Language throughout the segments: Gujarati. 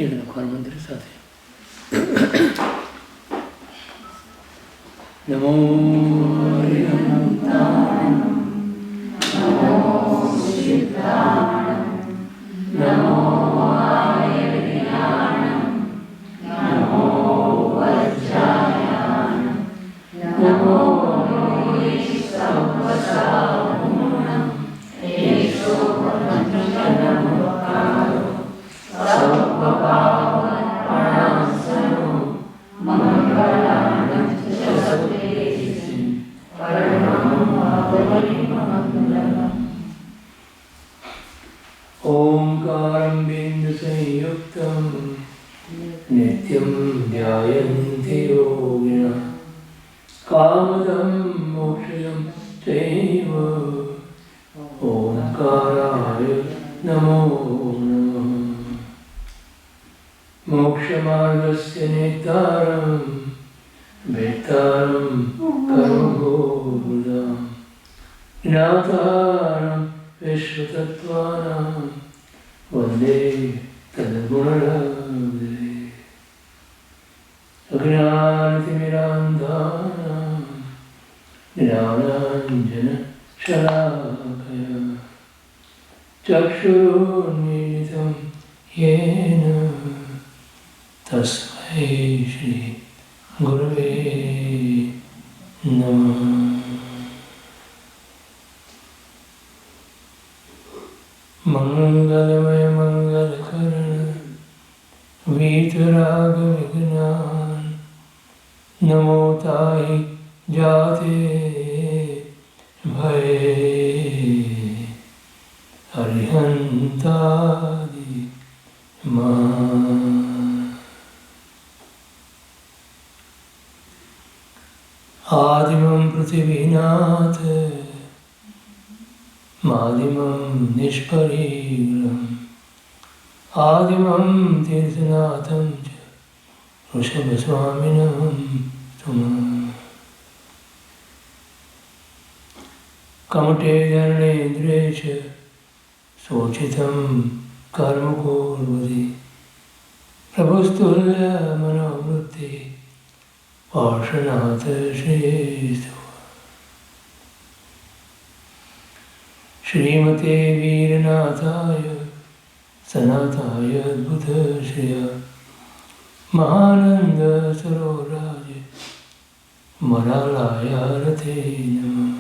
એક લખવાનું મંત્ર સાથે નમો ओंकारं बिंदु संयुक्तं नित्यं ध्यायन्ति योगिनः कामदं मोक्षदं चैव ओंकाराय नमो नमः मोक्षमार्गस्य नेतारं वेत्तारं कर्मभोगुदां ज्ञातारं विश्वतत्त्वानां वन्दे तद्गुणराधे अज्ञानतिमिरान्धानां ज्ञानाञ्जनशलाकया चक्षुरुन्मीलितं येन तस्मै श्रीगुरवे नमः। मंगलमय मंगलकरण वीतराग विघ्नान नमो ताहि जाते भय हरिहंतादि आदिमं पृथिवीनाथ मादिमं निष्परीग्रहम् आदिमं तीर्थनाथं च ऋषभस्वामिनं तुमः कमटे धरणेन्द्रे च शोचितं कर्म कुर्वति प्रभुस्तुल्यमनोवृत्ति पार्श्वनाथ श्रेष्ठः श्रीमते वीरनाथाय सनाथाय अद्भुतश्रिया महानंद सरोराज मरालाय रथे नमः।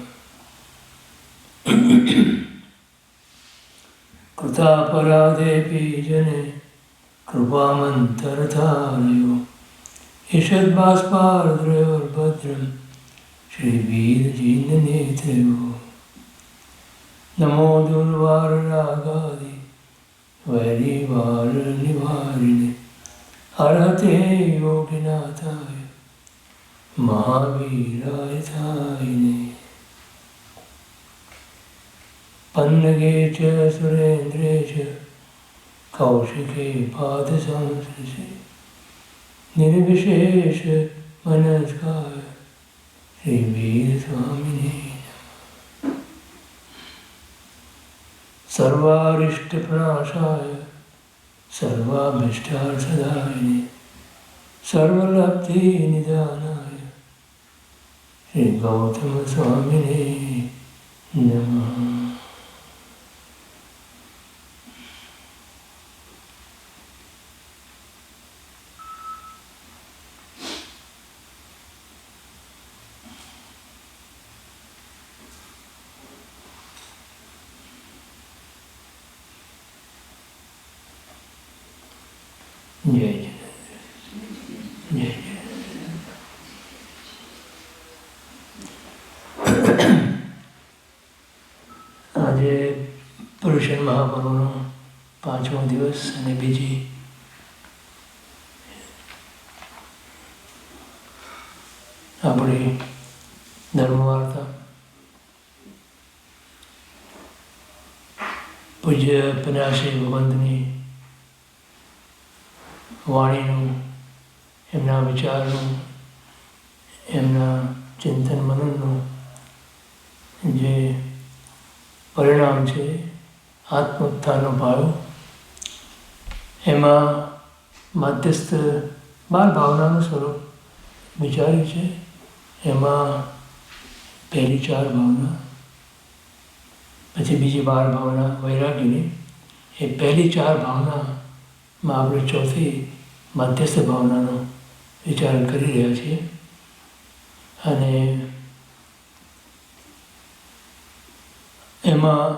कृतापराधेऽपि जने कृपामन्तरतारयो ईषद्बाष्पार्द्रयोर्भद्रं श्रीवीरजिननेत्रयो नमो दुर्वाररागादि वैरिवारनिवारिणे अर्हते योगिनाथाय महावीराय थायिने पन्नगे च सुरेन्द्रे च कौशिके पादसंस्पृशे निर्विशेष मनस्काय श्रीवीरस्वामिने सर्वारिष्टप्रणाशाय सर्वाभीष्टार्थदायिने सर्वलब्धिनिदानाय श्रीगौतमस्वामिने नमः। जय जय આજે પુરુષોત્તમ મહાપર્વનો 5મો દિવસ અને બીજી આપણી ધર્મવાર્તા પૂજ્ય પન્યાસી ભગવંતની વાણીનું એમના વિચારનું એમના ચિંતન મનનનું જે પરિણામ છે આત્મોત્થાનનો ભાવ, એમાં મધ્યસ્થ 12 ભાવનાનું સ્વરૂપ વિચાર્યું છે. એમાં પહેલી 4 ભાવના, પછી બીજી 12 ભાવના વૈરાગીની. એ પહેલી 4 ભાવનામાં આપણે ચોથી મધ્યસ્થ ભાવનાનો વિચાર કરી રહ્યા છીએ. અને એમાં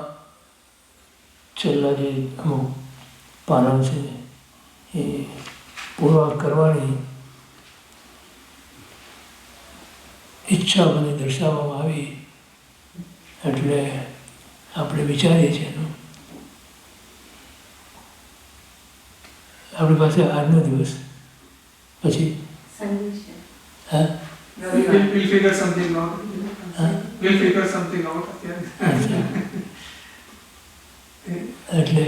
છેલ્લા જે અમુક પાનો છે એ પૂર્ણ કરવાની ઈચ્છા મને દર્શાવવામાં આવી, એટલે આપણે વિચારીએ છીએ એનું. આપણી પાસે આજનો દિવસ, પછી હા we'll figure something out. We'll figure something out. એટલે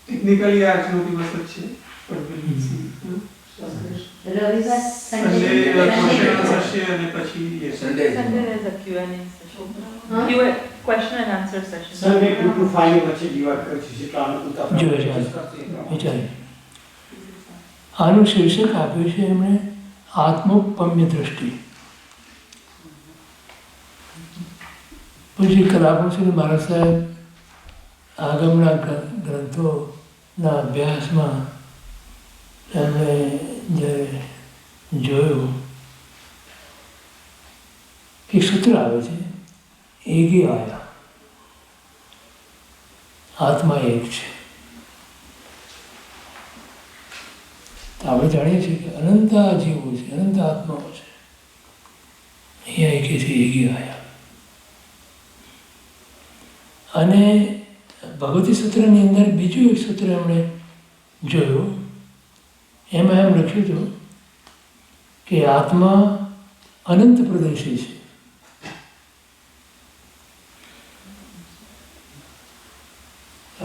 ટેકનિકલી આજનો દિવસ જ છે, પણ we'll see. રવિવાર Sunday question થશે અને પછી Sunday there's a Q&A session. Question and answer session. Sunday 2 to 5 વચ્ચે દિવાળ કરી છે જોઈએ છે. વિચારીએ. આનું શીર્ષક આપ્યું છે એમણે આત્મોપમ્ય દ્રષ્ટિ. પૂજ્ય કલાભૂષણ મહારાજ સાહેબ આગમના ગ્રંથોના અભ્યાસમાં એમણે જ્યારે જોયું કે સૂત્ર આવે છે એકી આયા, આત્મા એક છે. તો આપણે જાણીએ છીએ કે અનંત જીવો છે, અનંત આત્માઓ છે. અહીંયા એકે છે એકી આયા. અને ભગવતી સૂત્રની અંદર બીજું એક સૂત્ર એમણે જોયું. એમાં એમ લખ્યું હતું કે આત્મા અનંત પ્રદેશી છે.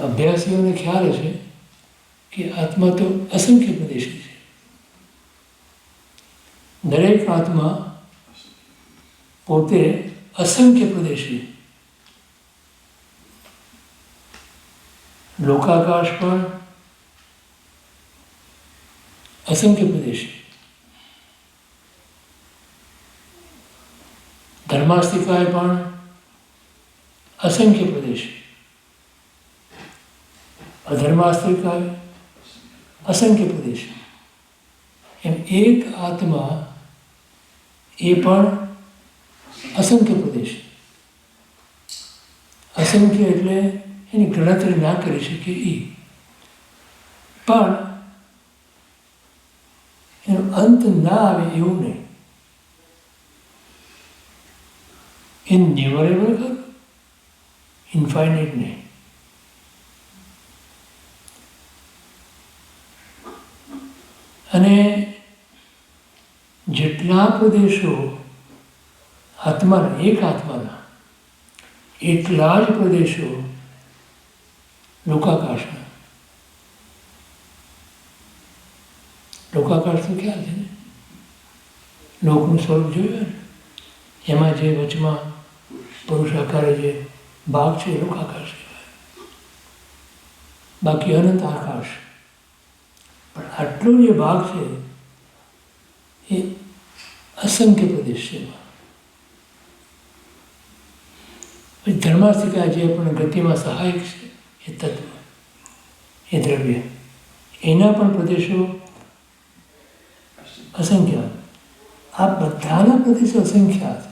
અભ્યાસીઓને ખ્યાલ છે કે આત્મા તો અસંખ્ય પ્રદેશી છે. દરેક આત્મા પોતે અસંખ્ય પ્રદેશી. લોકાકાશ પણ અસંખ્ય પ્રદેશી, ધર્માસ્તિકાએ પણ અસંખ્ય પ્રદેશી, અધર્માસ્તિકાએ અસંખ્ય પ્રદેશી. એમ એક આત્મા એ પણ અસંખ્ય પ્રદેશી. અસંખ્ય એટલે એની ગણતરી ના કરી શકીએ એ, પણ એનો અંત ના આવે એવું નહીં. ઇનન્યુમરેબલ ખરું, ઇન્ફાઇનાઇટ નહીં. અને જેટલા પ્રદેશો આત્માના, એક આત્માના, એટલા જ પ્રદેશો લોકાકાશના. લોકાકાશનો ખ્યાલ છે ને, લોકનું સ્વરૂપ જોયું ને, એમાં જે વચમાં પુરુષ આકારે જે ભાગ છે એ લોકાકાશ કહેવાય. બાકી અનંત આકાશ. પણ આટલો જે ભાગ છે એ અસંખ્ય પ્રદેશ છે. પછી ધર્માસ્તિકા જે પણ ગતિમાં સહાયક છે એ તત્વ, એ દ્રવ્ય, એના પણ પ્રદેશો અસંખ્યાત. આ બધાના પ્રદેશો અસંખ્યાત,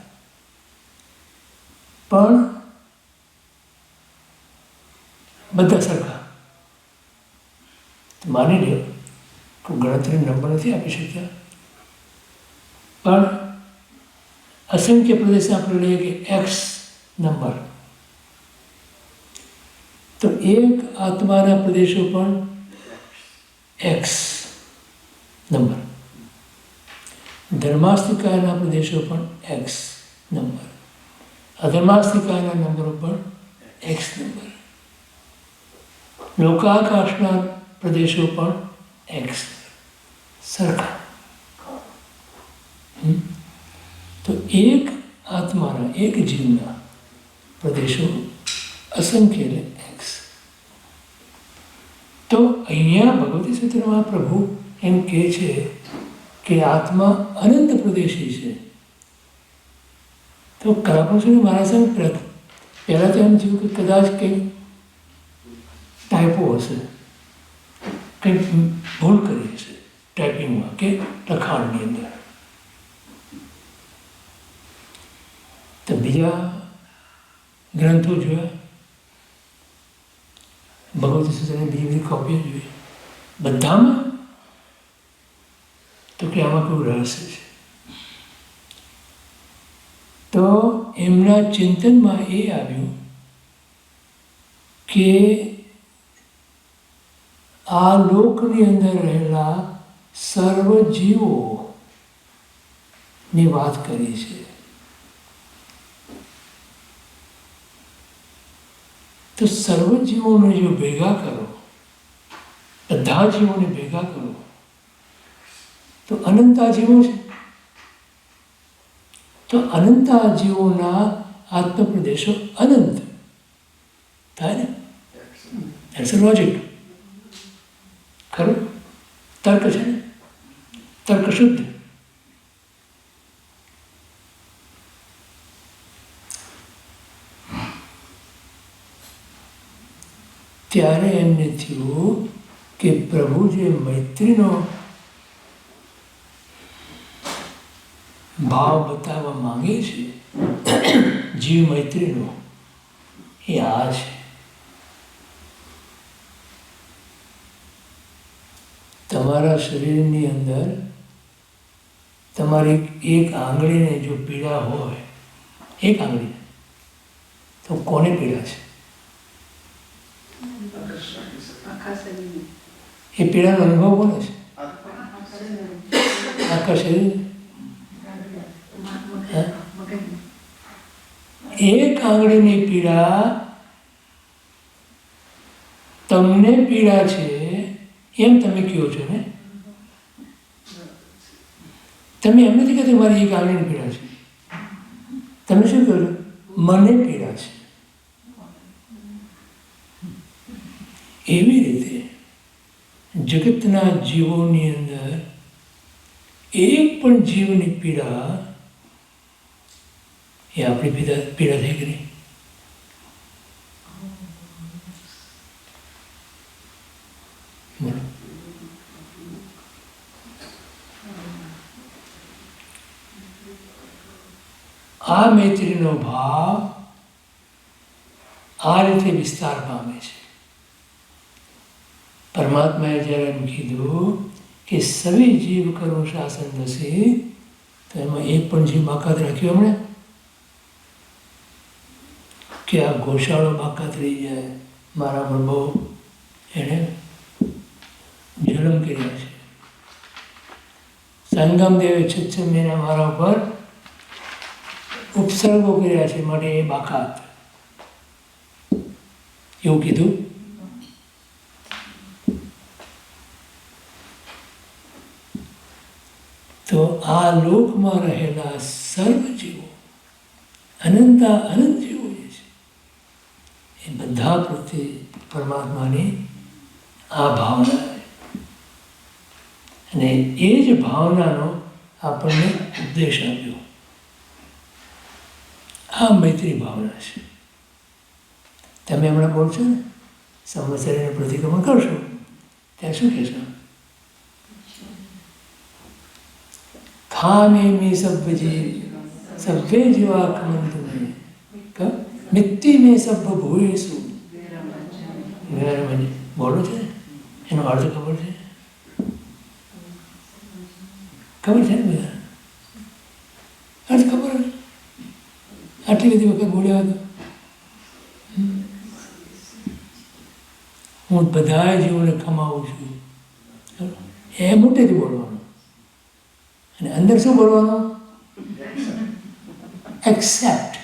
પણ બધા સરખા. માની લો કે ગણતરી નંબર નથી આપી શકતા, પણ અસંખ્ય પ્રદેશ આપણે લઈએ કે એક્સ નંબર, તો એક આત્માના પ્રદેશો પણ એક્સ નંબર, ધર્માસ્તિકાના પ્રદેશો પણ એક્સ નંબર, અધર્માસ્તિકાના નંબરો પણ એક્સ નંબર, લોકાકાશના પ્રદેશો પણ એક્સ સરખા. તો એક આત્માના, એક જીવના પ્રદેશો અસંખ્ય એટલે એક્સ. તો અહીંયા ભગવતી સૂત્રમાં પ્રભુ એમ કહે છે કે આત્મા અનંત પ્રદેશી છે. તો કલાપુરુષોની મહારાજ પહેલાં તો એમ થયું કે કદાચ કંઈક ટાઈપો હશે, કંઈક ભૂલ કરી હશે ટાઈપિંગમાં કે લખાણની અંદર. તો બીજા ગ્રંથો જોયા, ભગવતી સૂત્રની બીજી બધી કોપીઓ જોઈ, બધામાં તો કે આમાં કેવું રહસ્ય છે. તો એમના ચિંતનમાં એ આવ્યું કે આ લોકની અંદર રહેલા સર્વ જીવોની વાત કરી છે. તો સર્વ જીવોને જો ભેગા કરો, બધા જીવોને ભેગા કરો તો અનંતા જીવો છે. તો અનંતા જીવોના આત્મપ્રદેશો અનંત થાય ને. That's a logic. ખરું? તર્ક છે ને, તર્ક શુદ્ધ. ત્યારે એમને થયું કે પ્રભુ જે મૈત્રીનો ભાવ બતાવવા માંગે છે, જીવ મૈત્રીનો, એ આ છે. તમારા શરીરની અંદર તમારી એક આંગળીને જો પીડા હોય, એક આંગળીને, તો કોને પીડા છે? એ પીડાનો અનુભવ કોને છે? આખા શરીર. એક આંગળીની પીડા તમને પીડા છે એમ તમે કહો છો ને. તમે એમ નથી કહેતા મારી એક આંગળીની પીડા છે. તમે શું કહો છો? મને પીડા છે. એવી રીતે જગતના જીવોની અંદર એક પણ જીવની પીડા એ આપણી પીડા થઈ ગઈ. બોલો. આ મૈત્રીનો ભાવ આ રીતે વિસ્તાર પામે છે. પરમાત્માએ જ્યારે એમ કીધું કે સવે જીવ કરો શાસન દસે, તો એમાં એક પણ જીવ બાકાત રાખ્યો હમણે કે આ ગોશાળો બાકાત રહી જાય, મારા પર બહુ એણે જુલમ કર્યા છે. સંગમદેવે 6 મહિના મારા ઉપર ઉપસર્ગો કર્યા છે, માટે એ બાકાત, એવું કીધું. તો આ લોકમાં રહેલા સર્વ જીવો, અનંતા અનંત જીવો જે છે, એ બધા પ્રત્યે પરમાત્માની આ ભાવના છે. અને એ જ ભાવનાનો આપણને ઉપદેશ આપ્યો. આ મૈત્રી ભાવના છે. તમે હમણાં બોલશો ને, સંવત્સરીને પ્રતિક્રમણ કરશો ત્યારે શું કહેશો? ખામે મે સભ્ય જીવ સભ્ય જીવા કમંત મેં મિત્તિ મેં સભ્ય ભૂયેશું. બોલો છે, એનો અર્થ ખબર છે? ખબર છે ને બધા? અર્થ ખબર ને? આટલી બધી વખત બોલ્યા હતો. હું બધા જીવોને ખમાવું છું, એ મોટેથી બોલવાનું. અને અંદર શું બોલવાનું? એક્સેપ્ટ.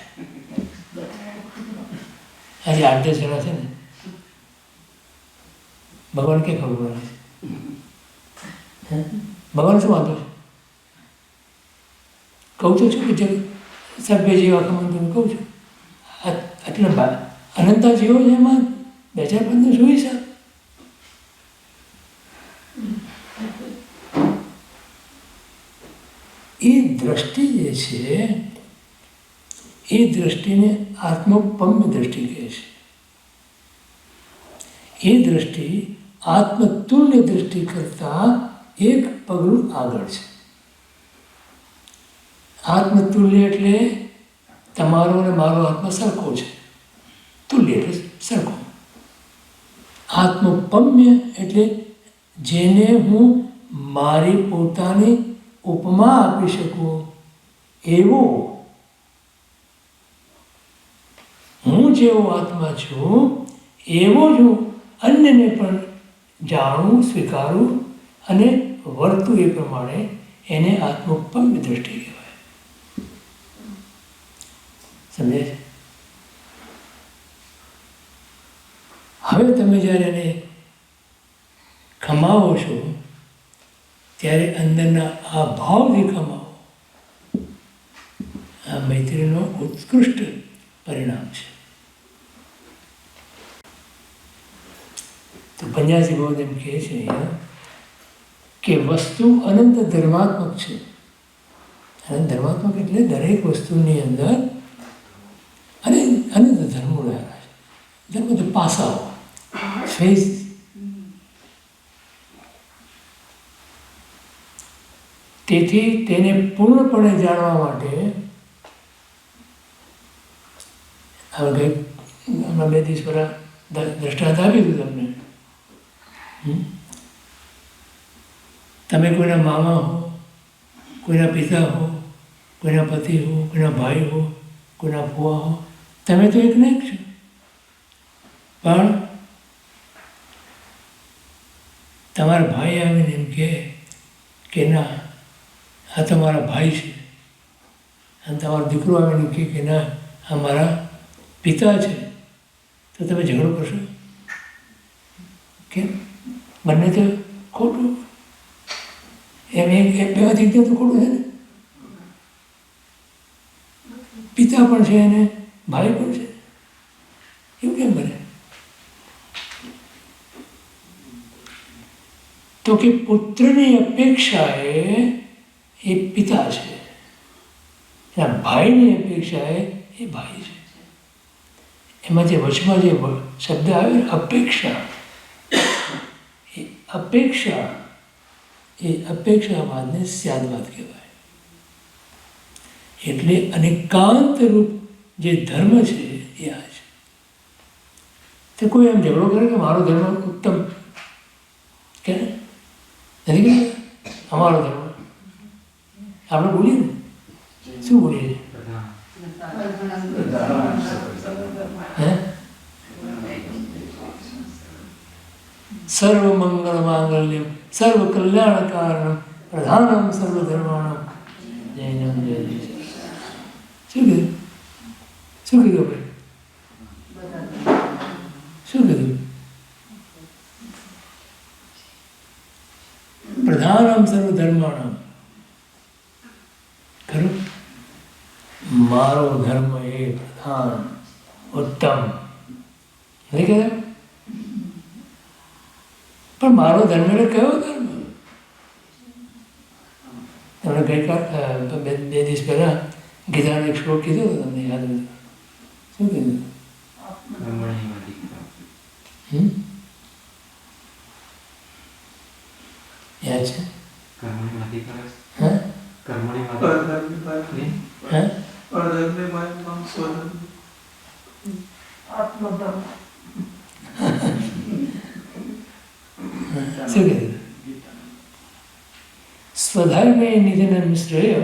આજે 8-10 જણા છે ને, ભગવાન કે ખબર પડે છે? ભગવાન શું વાંધો છે? કહું તો છું કે સભ્ય જીવા કમંત કહું છું. આટલા અનંતા જીવો છે, એમાં 2015 શું હિસાબ? દ્રષ્ટિ જે છે એ દ્રષ્ટિને આત્મોપમ્ય દ્રષ્ટિ કહે છે. એ દ્રષ્ટિ આત્મતુલ્ય દ્રષ્ટિ કરતાં એક પગલું આગળ છે. આત્મતુલ્ય એટલે તમારો અને મારો આત્મા સરખો છે. તુલ્ય એટલે સરખો. આત્મોપમ્ય એટલે જેને હું મારી પોતાની ઉપમા આપી શકું એવો હું જેવો આત્મા છું એવો જ હું અન્યને પણ જાણું, સ્વીકારું અને વર્તું એ પ્રમાણે એને આત્મોપમ્ય દ્રષ્ટિ કહેવાય. સમજે છે? હવે તમે જ્યારે એને ખમાવો છો ત્યારે અંદરના આ ભાવથી ખમાવો. આ મૈત્રીનો ઉત્કૃષ્ટ પરિણામ છે. તો પંજાસી બહુ એમ કહે છે અહીંયા કે વસ્તુ અનંત ધર્માત્મક છે. અનંત ધર્માત્મક એટલે દરેક વસ્તુની અંદર અનંત ધર્મો રહેલા છે. ધર્મ તો પાસાઓ, ફેઝ. તેથી તેને પૂર્ણપણે જાણવા માટે હમણાં 2 દિવસ પહેલાં દ્રષ્ટાંત આપ્યું હતું તમને. તમે કોઈના મામા હો, કોઈના પિતા હો, કોઈના પતિ હો, કોઈના ભાઈ હો, કોઈના ફુવા હો, તમે તો એક ને એક છો. પણ તમારા ભાઈ આવીને એમ કહે કે ના આ તમારા ભાઈ છે, અને તમારો દીકરો આવીને કહે કે ના આ મારા પિતા છે, તો તમે ઝઘડો કરશો? કેમ? બંને તો ખોટું. એમ એક બેમાંથી એકદમ તો ખોટું છે ને. પિતા પણ છે અને ભાઈ પણ છે, એવું કેમ બને? તો કે પુત્રની અપેક્ષાએ એ પિતા છે, એના ભાઈની અપેક્ષાએ એ ભાઈ છે. એમાં જે વચમાં જે શબ્દ આવે અપેક્ષા, એ અપેક્ષાવાદને સ્યાદવાદ કહેવાય. એટલે અનેકાંત રૂપ જે ધર્મ છે એ આ છે. તો કોઈ એમ ઝઘડો કરે કે મારો ધર્મ ઉત્તમ, કે નથી કહેતા અમારો ધર્મ. આપણે બોલીએ ને, શું બોલીએ છીએ? સર્વમંગળ માંગલ્યમ સર્વ કલ્યાણ કારણમ પ્રધાનમ સર્વધર્માણમ જૈનમ જય જય. શું કીધું? શું કીધું આપણે? શું કીધું? પ્રધાનમ સર્વધર્માણમ. ખરું? મારો ધર્મ એ પ્રધાન, ઉત્તમ નહીં કહેતા? પણ મારો ધર્મ એટલે કયો ધર્મ? તમને ગઈકાલ 2 દિવસ પહેલાં ગીતાનો એક શ્લોક કીધો હતો, તમને યાદ નથી? શું કીધું? યાદ છે? હા? શું કીધું? સ્વધર્મે નિધનમ શ્રેય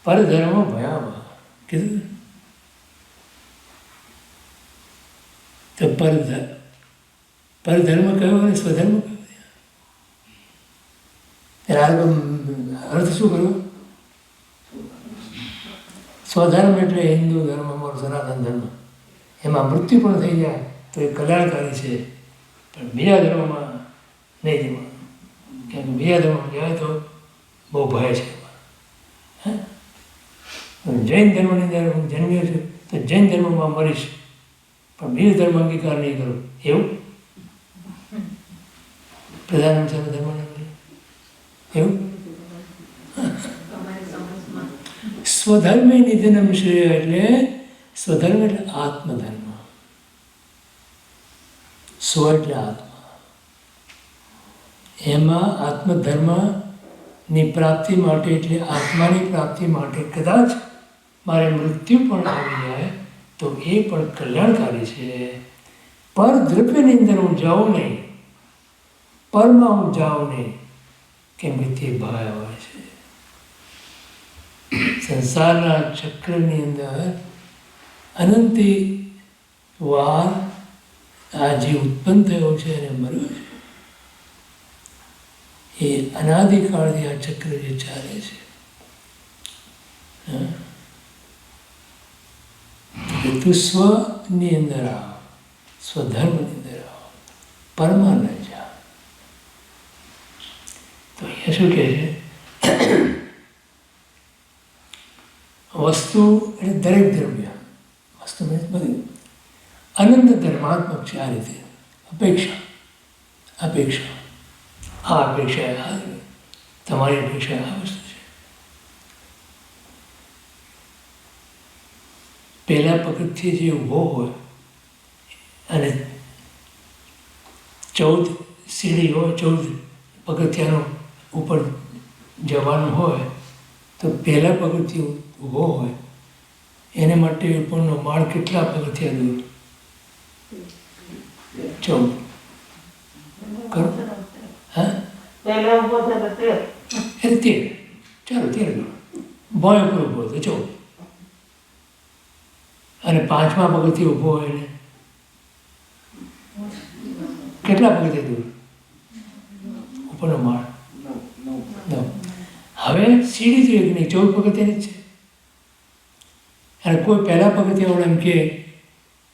પરધર્મ ભયાવહ કીધું. તો પરધર્મ કયો અને સ્વધર્મ કયો? એના અર્થ શું કર્યો? સ્વધર્મ એટલે હિન્દુ ધર્મ, અમારો સનાતન ધર્મ, એમાં મૃત્યુ પણ થઈ જાય તો એ કલ્યાણકારી છે. પણ બીજા ધર્મમાં નહીં જવાનું, કેમ કે બીજા ધર્મમાં જાય તો બહુ ભય છે. જૈન ધર્મની અંદર હું જન્મ્યો છું તો જૈન ધર્મમાં મરીશ, પણ બીજો ધર્મ અંગીકાર નહીં કરું, એવું? પ્રધાનમ સર્વ ધર્મ એવું? સ્વધર્મે નિધનમ શ્રેય એટલે સ્વધર્મ એટલે આત્મધર્મ. સ્વ એટલે આત્મા. એમાં આત્મધર્મની પ્રાપ્તિ માટે એટલે આત્માની પ્રાપ્તિ માટે કદાચ મારે મૃત્યુ પણ આવી જાય તો એ પણ કલ્યાણકારી છે. પર દ્રવ્યની અંદર હું જાઉં નહીં, પરમાં હું જાઉં નહીં, કેમ કે તે ભય હોય છે. સંસારના ચક્રની અંદર અનંતી વાર આ જે ઉત્પન્ન થયો છે અને મર્યો છે, એ અનાદિકાળથી આ ચક્ર જે ચાલે છે. તું સ્વની અંદર આવ, સ્વધર્મની અંદર આવ, પરમાં ન જા. તો અહીંયા શું કહે છે? વસ્તુ એટલે દરેક દ્રવ્ય, વસ્તુ બધી અનંત ધર્માત્મક છે. આ રીતે અપેક્ષા, અપેક્ષા, આ અપેક્ષા, આ તમારી અપેક્ષા આ વસ્તુ છે. પહેલા પગથિયે જે ઊભો હોય અને 14 સીડી હોય, 14 પગથિયાનું ઉપર જવાનું હોય, તો પહેલા પગથિયે ઊભો હોય એને માટે ઉપરનો માળ કેટલા પગથિયા દૂર? 14. કરો હા, પહેલા ઉભો થયો 13. એટલે 13. ચાલો 13 ગણો. બોય ઉપર ઊભો હતો 14. અને 5મા પગથિયે ઊભો હોય એને કેટલા પગથિયા દૂર? ઉપરનો માળ 9. હવે સીડી તો એક નહીં, 14 પગથિયાની જ છે. અને કોઈ પહેલા પગથિયાવાળા એમ કહે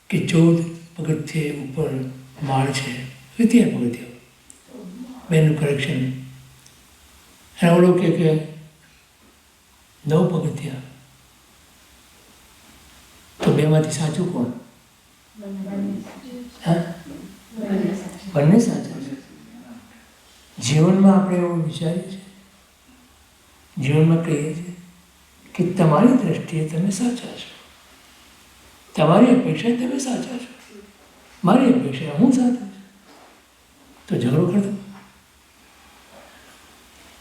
કે 14 પગથિયે ઉપર માળ છે, 13 પગથિયા, બેનનું કરેક્શન. અને ઓલો કે 9 પગથિયા. તો બેમાંથી સાચું કોણ? હા, બંને સાચા છે. જીવનમાં આપણે એવું વિચારીએ છીએ, જીવનમાં કહીએ છીએ કે તમારી દ્રષ્ટિએ તમે સાચા છો, તમારી અપેક્ષા તમે સાચા છો, મારી અપેક્ષા હું સાચો છું. તો ઝઘડો કરતો.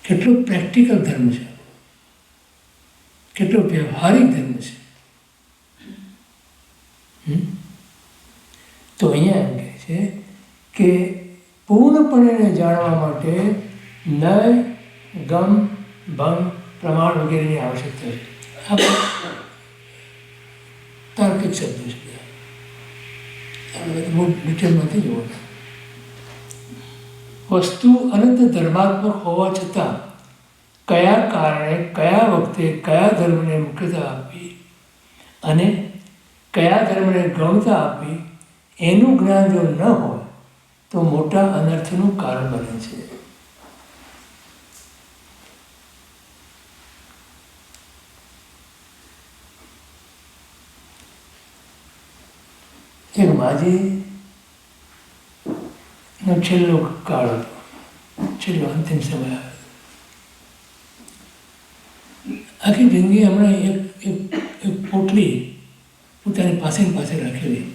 કેટલો પ્રેક્ટિકલ ધર્મ છે, કેટલો વ્યવહારિક ધર્મ છે. તો અહીંયા એમ કહે છે કે પૂર્ણપણે જાણવા માટે નય, ગમ, ભંગ, પ્રમાણ વગેરેની આવશ્યકતા છે. આ તાર્કિક શબ્દો છે, આપણે બહુ ડિટેલમાં નથી જોવાના. વસ્તુ અનંત ધર્માત્મક હોવા છતાં કયા કારણે, કયા વખતે, કયા ધર્મને મુખ્યતા આપવી અને કયા ધર્મને ગૌણતા આપવી એનું જ્ઞાન જો ન હોય તો મોટા અનર્થનું કારણ બને છે. એક માજીનો છેલ્લો કાળ હતો, છેલ્લો અંતિમ સમય આવ્યો. આખી જિંદગી હમણાં એક પોટલી પોતાની પાસે રાખેલી,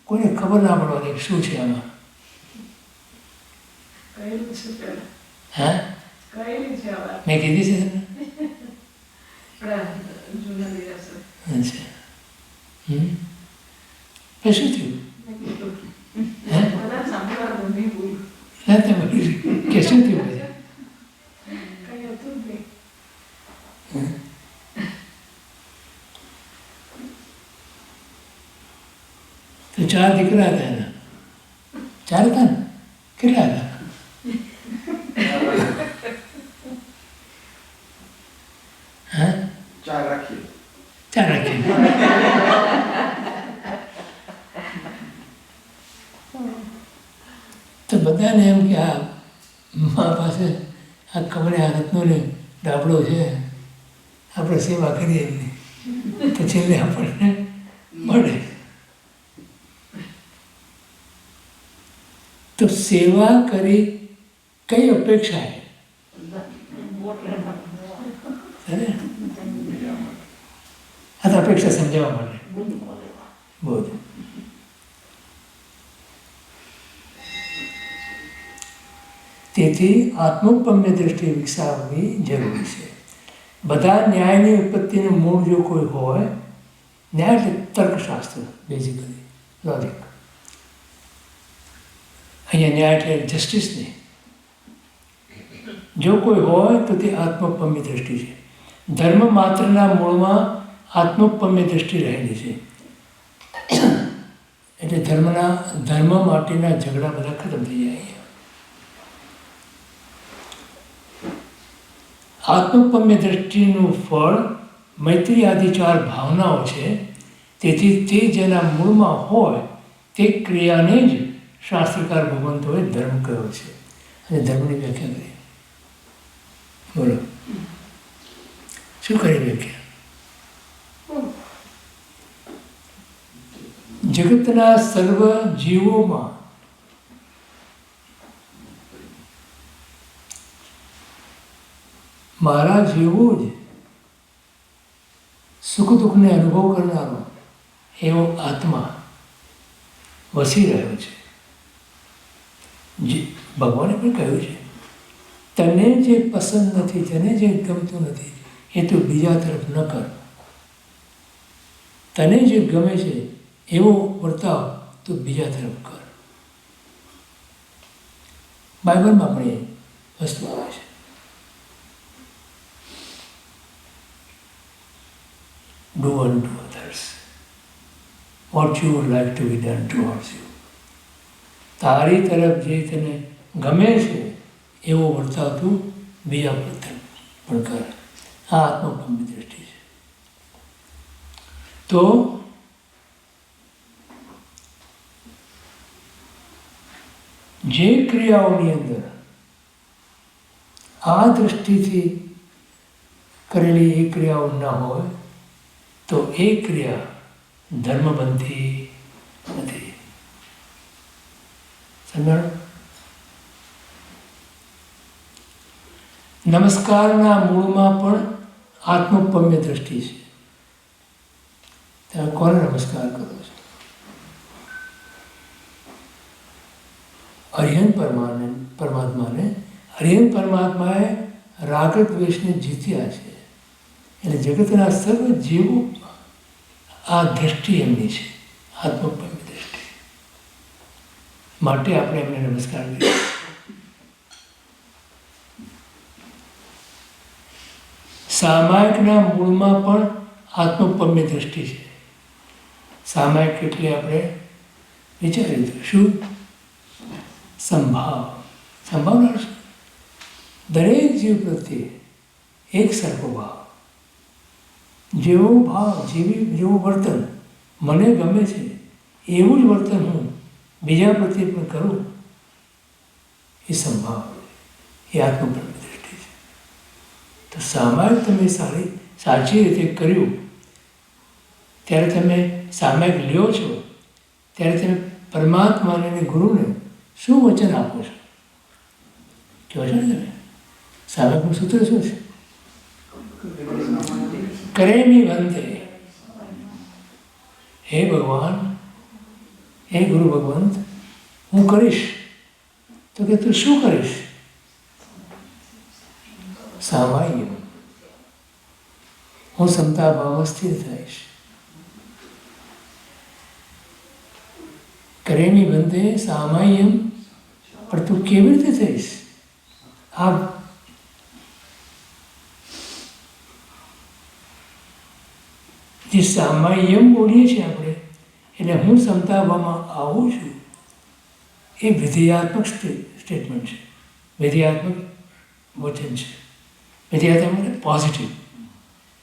કોઈને ખબર ના પડવા દે શું છે આમાં. હા, મેં કીધી છે તમને? અચ્છા. પછી શું થયું? ના તમે કે શું થયું પછી? તો 4 દીકરા હતા એના. 4 હતા ને? કેટલા હતા? હા, 4 રાખીએ. 4 રાખીએ. તો બધાને એમ કે આ મા પાસે આ કમરે આ રત્નોને ડાબડો છે, આપણે સેવા કરીએ એમની તો છેલ્લે આપણને મળે. તો સેવા કરી કઈ અપેક્ષા है? ને આ તો અપેક્ષા સમજાવવા માટે બોધ. તેથી આત્મોપમ્ય દ્રષ્ટિ વિકસાવવી જરૂરી છે. બધા ન્યાયની ઉત્પત્તિનું મૂળ જો કોઈ હોય, ન્યાય એટલે તર્કશાસ્ત્ર, બેઝિકલી લોજિક. અહીંયા ન્યાય એટલે જસ્ટિસ નહીં. જો કોઈ હોય તો તે આત્મોપમ્ય દ્રષ્ટિ છે. ધર્મ માત્રના મૂળમાં આત્મોપમ્ય દ્રષ્ટિ રહેલી છે. એટલે ધર્મ માટેના ઝઘડા બધા ખતમ થઈ જાય. આત્મોપમ્ય દ્રષ્ટિનું ફળ મૈત્રી આદિ 4 ભાવનાઓ છે. તેથી તે જેના મૂળમાં હોય તે ક્રિયાને જ શાસ્ત્રકાર ભગવંતોએ ધર્મ કહ્યો છે અને ધર્મની વ્યાખ્યા કરી. બોલો શું કરી વ્યાખ્યા? જગતના સર્વ જીવોમાં મારા જેવો જ સુખ દુઃખને અનુભવ કરનારો એવો આત્મા વસી રહ્યો છે. ભગવાને પણ કહ્યું છે, તને જે પસંદ નથી, તને જે ગમતું નથી એ તો બીજા તરફ ન કર. તને જે ગમે છે એવો વર્તાવ તો બીજા તરફ કર. બાઇબલમાં પણ એ વસ્તુ આવે છે. Do unto others what you would like to be done towards you. તારી તરફ જે તને ગમે છે એવો વર્તાવ તું બીજા પ્રત્યે પણ કર. આ આત્મોપમ્ય દ્રષ્ટિ છે. તો જે ક્રિયાઓની અંદર આ દ્રષ્ટિથી કરેલી એ ક્રિયાઓ ન હોય તો એ ક્રિયા ધર્મ બનતી નથી. સમજાણું? નમસ્કારના મૂળમાં પણ આત્મોપમ્ય દ્રષ્ટિ છે. તમે કોને નમસ્કાર કરો છો? અરિહંત પરમાત્માને. અરિહંત પરમાત્માએ રાગ દ્વેષને જીત્યા છે. એટલે જગતના સર્વ જીવો આ દ્રષ્ટિ એમની છે, આત્મોપમ્ય દ્રષ્ટિ. માટે આપણે એમને નમસ્કાર કરીએ. સામાયિકના મૂળમાં પણ આત્મોપમ્ય દ્રષ્ટિ છે. સામાયિક એટલે આપણે વિચાર્યું હતું શું? સંભાવ. સંભાવના છે દરેક જીવ પ્રત્યે એક સરખો ભાવ. જેવો ભાવ, જેવું વર્તન મને ગમે છે એવું જ વર્તન હું બીજા પ્રત્યે પણ કરું, એ સંભાવ, એ આત્મોપમ્ય દ્રષ્ટિ છે. તો સામાયિક તમે સાચી રીતે કર્યું ત્યારે તમે સામાયિક લ્યો છો ત્યારે તમે પરમાત્માને અને ગુરુને શું વચન આપો છો? કહો છો ને તમે સામાયિકનું સૂત્ર શું છે? કરેમી વંદે. હે ભગવાન, હે ગુરુ ભગવંત, હું કરીશ. તો કે તું શું કરીશ? સામાયિક. હું સમતા ભાવમાં સ્થિર થઈશ. કરેમી બંધે સામાયિક. પણ તું કેવી રીતે થઈશ? આ જે સામાયિક બોલીએ છીએ આપણે, એટલે હું સમતાભાવમાં આવું છું, એ વિધેયાત્મક સ્ટેટમેન્ટ છે, વિધેયાત્મક વચન છે. વિધેયાત્મક positive.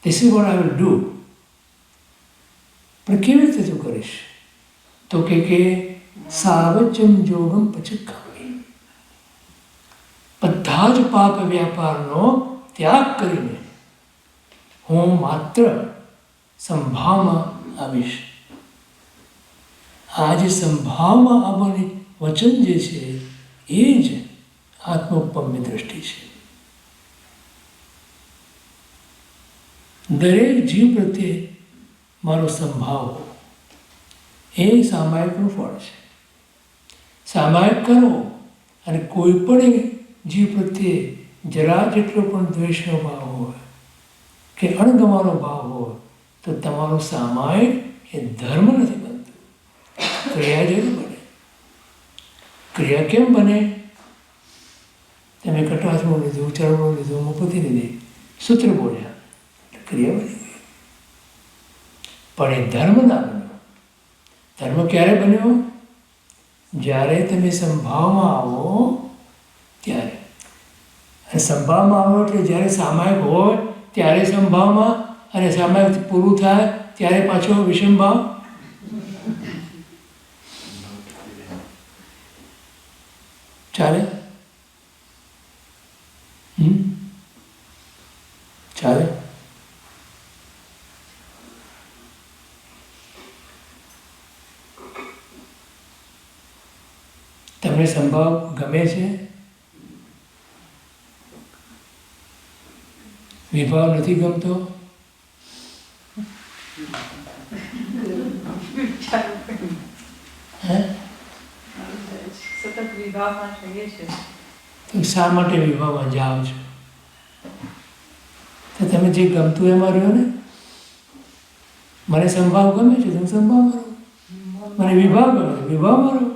This is what I will do. પણ કેવી રીતે તું કરીશ? તો કે સાવચમ જોગમ પચકામી. બધા જ પાપ વ્યાપારનો ત્યાગ કરીને હું માત્ર સંભાવમાં આવીશ. આ જે સંભાવમાં આવવાની વચન જે છે એ જ આત્મોપમ્ય દ્રષ્ટિ છે. દરેક જીવ પ્રત્યે મારો સંભાવ હોવો, એ સામાયિકનું ફળ છે. સામાયિક કરો અને કોઈ પણ જીવ પ્રત્યે જરા જેટલો પણ દ્વેષનો ભાવ હોય કે અણગમાનો ભાવ હોય તો તમારો સામાયિક એ ધર્મ નથી બનતું, ક્રિયા જરૂર બને. ક્રિયા કેમ બને? તમે કટાસનું લીધું, ચરણનું લીધું, મુપતિ લીધી, સૂત્ર બોલ્યા, ક્રિયા બની ગઈ. પણ એ ધર્મ ના બન્યો. ધર્મ ક્યારે બન્યો? જ્યારે તમે સંભાવમાં આવો ત્યારે. અને સંભાવમાં આવો એટલે જ્યારે સામાયિક હોય ત્યારે સંભાવમાં, અને સામાયિક પૂરું થાય ત્યારે પાછો વિષમ ભાવ. ચાલે? ચાલે? તમને સંભાવ ગમે છે? વિભાવ નથી ગમતો? હે? સતત વિભાવમાં થઈએ છે. તો શા માટે વિભાવમાં જાઓ છો? તો તમે જે ગમતું એમાં રહ્યો ને. મને સંભાવ ગમે છે, તમે સંભાવમાં રહો. મને વિભાવ ગમે છે, વિભાવમાં રહો.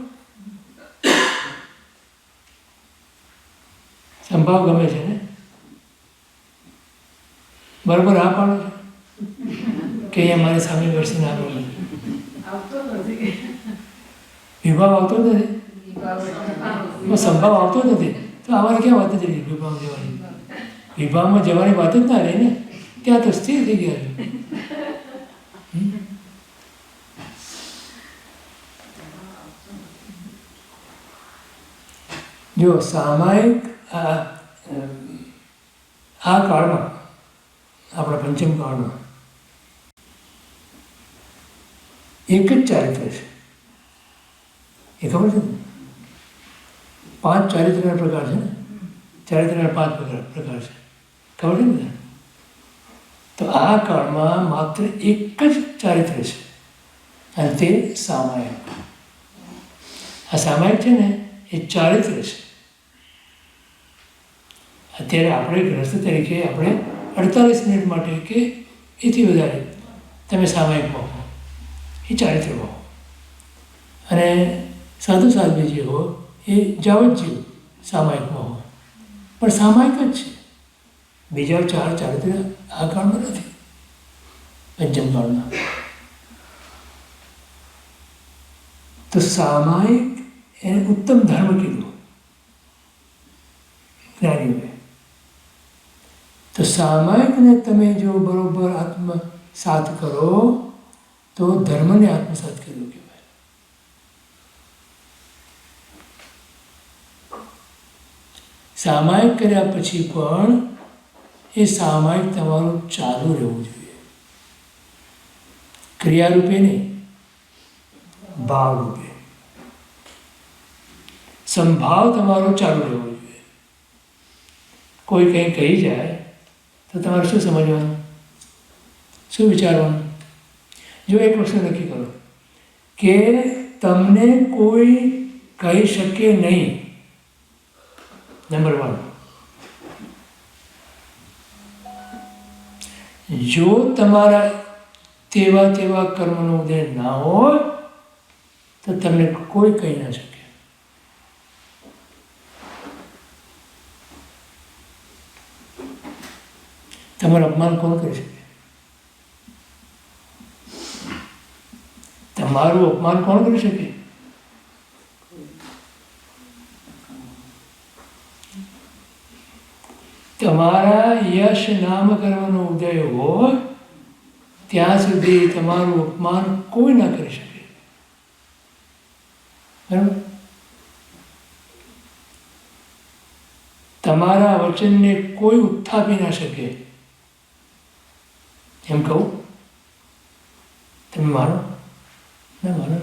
સંભાવ ગમે છે ને? બરોબર હા પાડો છો કે અહીંયા મારી સામે બેસીને આ ગમે? વિભાવ આવતો નથી, સંભાવ આવતો નથી, તો આવાની ક્યાં વાત જ રહી વિભાવમાં જવાની? વિભાવમાં જવાની વાત જ ના રહી ને, ત્યાં તો સ્થિર થઈ ગયા છે. જો સામાયિક આ કાળમાં, આપણા પંચમ કાળમાં એક જ ચારિત્ર છે. એ ખબર છે ને? 5 ચારિત્રના પ્રકાર છે ને? ચારિત્રના 5 પ્રકાર છે, ખબર છે ને? તો આ કાળમાં માત્ર એક જ ચારિત્ર છે, અને તે સામાયિક. આ સામાયિક છે ને એ ચારિત્ર છે. અત્યારે આપણે ગ્રસ્ત તરીકે આપણે 48 મિનિટ માટે કે એથી વધારે તમે સામાયિકમાં હો, એ ચારિત્રમાં હો. અને સાધુ સાધ્વી જે હો એ જાવત જીવ સામાયિકમાં હો, પણ સામાયિક જ છે. બીજા 4 ચારિત્ર આ કાળમાં નથી, પંચમ કાળમાં. તો સામાયિક એને ઉત્તમ ધર્મ કીધું જ્ઞાનીઓએ. તો સામાયિકને તમે જો બરોબર આત્મસાત કરો તો ધર્મને આત્મસાત કર્યું કહેવાય. સામાયિક કર્યા પછી પણ એ સામાયિક તમારું ચાલુ રહેવું જોઈએ, ક્રિયારૂપે નહીં, ભાવરૂપે. સંભાવ તમારો ચાલુ રહેવો જોઈએ. કોઈ કંઈ કહી જાય તો તમારે શું સમજવાનું, શું વિચારવાનું? જો એક વસ્તુ નક્કી કરો કે તમને કોઈ કહી શકે નહીં, નંબર 1. જો તમારા તેવા કર્મનો ઉદય ના હોય તો તમને કોઈ કહી ના શકે. તમારું અપમાન કોણ કરી શકે? તમારું અપમાન કોણ કરી શકે? તમારા યશ નામ કર્મનો ઉદય હોય ત્યાં સુધી તમારું અપમાન કોઈ ના કરી શકે. બરાબર? તમારા વચનને કોઈ ઉત્થાપી ના શકે. એમ કહું, તમે માનો ના માનો?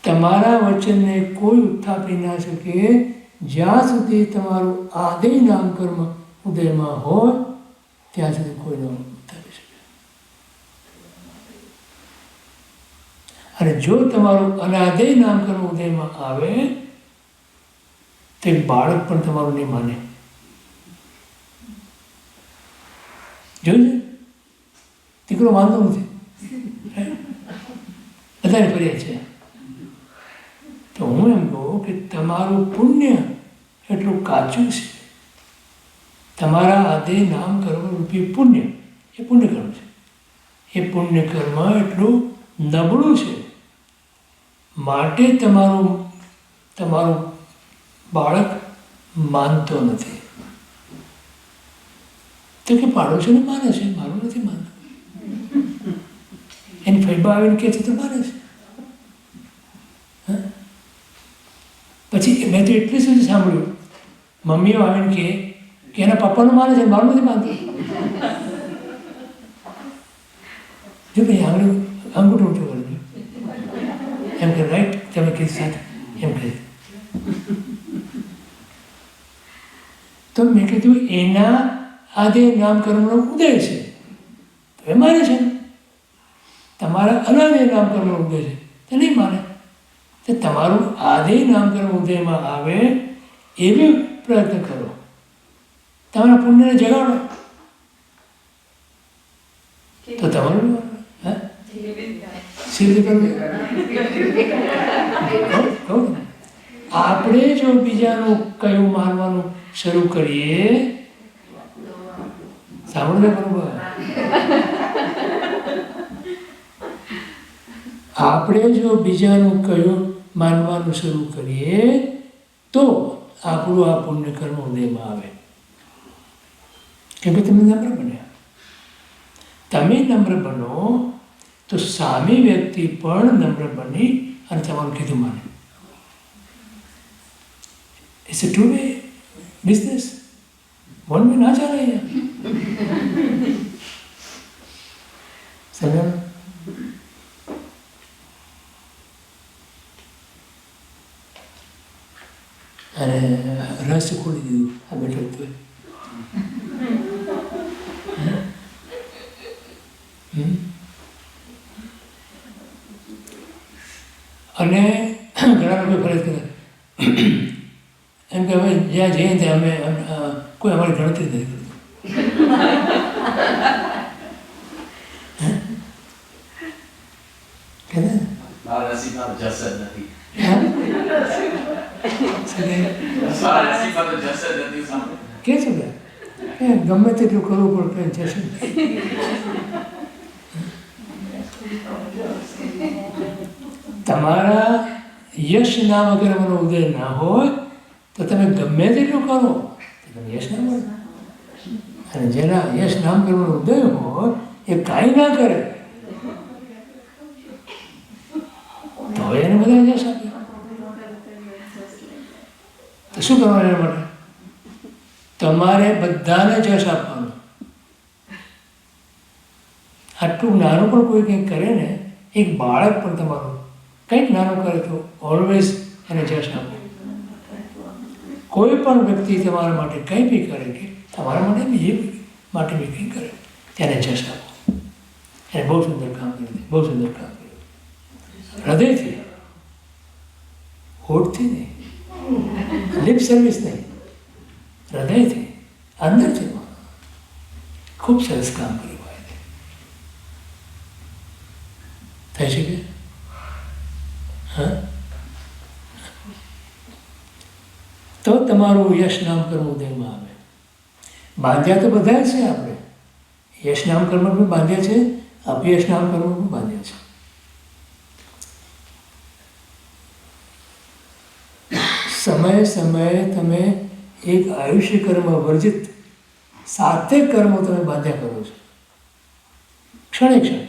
તમારા વચનને કોઈ ઉત્થાપી ના શકે જ્યાં સુધી તમારું આદિ નામ કર્મ ઉદયમાં હોય ત્યાં સુધી કોઈનો ઉતારી શકે. અને જો તમારું અનાદય નામકર્મ ઉદયમાં આવે તો એક બાળક પણ તમારું નહીં માને. જોયું છે? દીકરો માનતો નથી, બધાને ફરિયાદ છે. તો હું એમ કહું કે તમારું પુણ્ય એટલું કાચું છે. તમારા આદે નામ કર્મ રૂપી પુણ્ય એ પુણ્યકર્મ છે. એ પુણ્યકર્મ એટલું નબળું છે માટે તમારું બાળક માનતો નથી. તો કે પાડોશીને માને છે, મારું નથી માનતો. એની ફૈબા આવીને કહે છે તો માને છે. પછી મેં તો એટલું સુધી સાંભળ્યું, મમ્મીઓ આવીને કહે કે એના પપ્પાનું માને છે, મારું નથી માનતું. જો ભાઈ આંગળી અંગૂઠો ઊંચો કરજો એમ કે રાઈટ તમે કીધું સાથે એમ કહે. તો મેં કીધું એના આદે નામકર્મનો ઉદય છે તો એ માને છે. તમારા અનાદે નામકર્મનો ઉદય છે તે નહીં માને. તો તમારું આદે નામકર્મ ઉદયમાં આવે એવી પ્રયત્ન કરો, તમારા પુણ્યને જગાડો તો તમારું સિદ્ધ કરવું. કહું આપણે જો બીજાનું કયું માનવાનું શરૂ કરીએ, સાંભળો બરોબર, આપણે જો બીજાનું કયું માનવાનું શરૂ કરીએ તો આપણું આ પુણ્યકર્મ ઉદયમાં આવે. કેમ કે તમે નમ્ર બન્યા. તમે નમ્ર બનો તો સામી વ્યક્તિ પણ નમ્ર બની અને તમારું કીધું માને. It's a two way business. One way ના ચાલે અહીંયા. સમજાયું? અને રહસ્ય ખોલી દીધું આ બેઠક તો. અને ઘણા લોકો ફરજ કરે એમ કે હવે જ્યાં જઈએ ત્યાં અમે કોઈ અમારી ગણતરી નથી કરતું. મારા નસીબમાં તો જસ જ નથી. મારા નસીબમાં તો જસ જ નથી. કે છે કે ગમે તેટલું કરવું પડે જશે. તમારા યશ નામ અગર અમારો ઉદય ના હોય તો તમે ગમે તેટલું કરો તો તમે યશ ના મળે. અને જેના યશ નામ કરવાનો ઉદય હોય એ કાંઈ ના કરે તો એને બધા યશ આપે. તો શું કરવાનું એના માટે? તમારે બધાને જશ આપવાનું. આટલું નાનું પણ કોઈ કંઈક કરે ને, એક બાળક પણ તમારું કંઈક નાનું કરે તો ઓલવેઝ એને જશ આપો. કોઈ પણ વ્યક્તિ તમારા માટે કંઈ બી કરે કે તમારા માટે બીજી માટે બી કંઈ કરે તેને જશ આપો. એને બહુ સુંદર કામ કર્યું, બહુ સુંદર કામ કર્યું. હૃદયથી, હોઠથી નહીં, લિપ સર્વિસ નહીં, હૃદયથી અંદરથી ખૂબ સરસ કામ કર્યું. થઈ શકે? હા, તો તમારું યશ નામ કર્મ ઉદયમાં આવે. બાંધ્યા તો બધા છે આપણે. યશ નામ કર્મ પણ બાંધ્યા છે, અપયશ નામ કર્મ પણ બાંધ્યા છે. સમયે સમયે તમે એક આયુષ્ય કર્મ વર્જિત 7 કર્મો તમે બાંધ્યા કરો છો. ક્ષણે ક્ષણે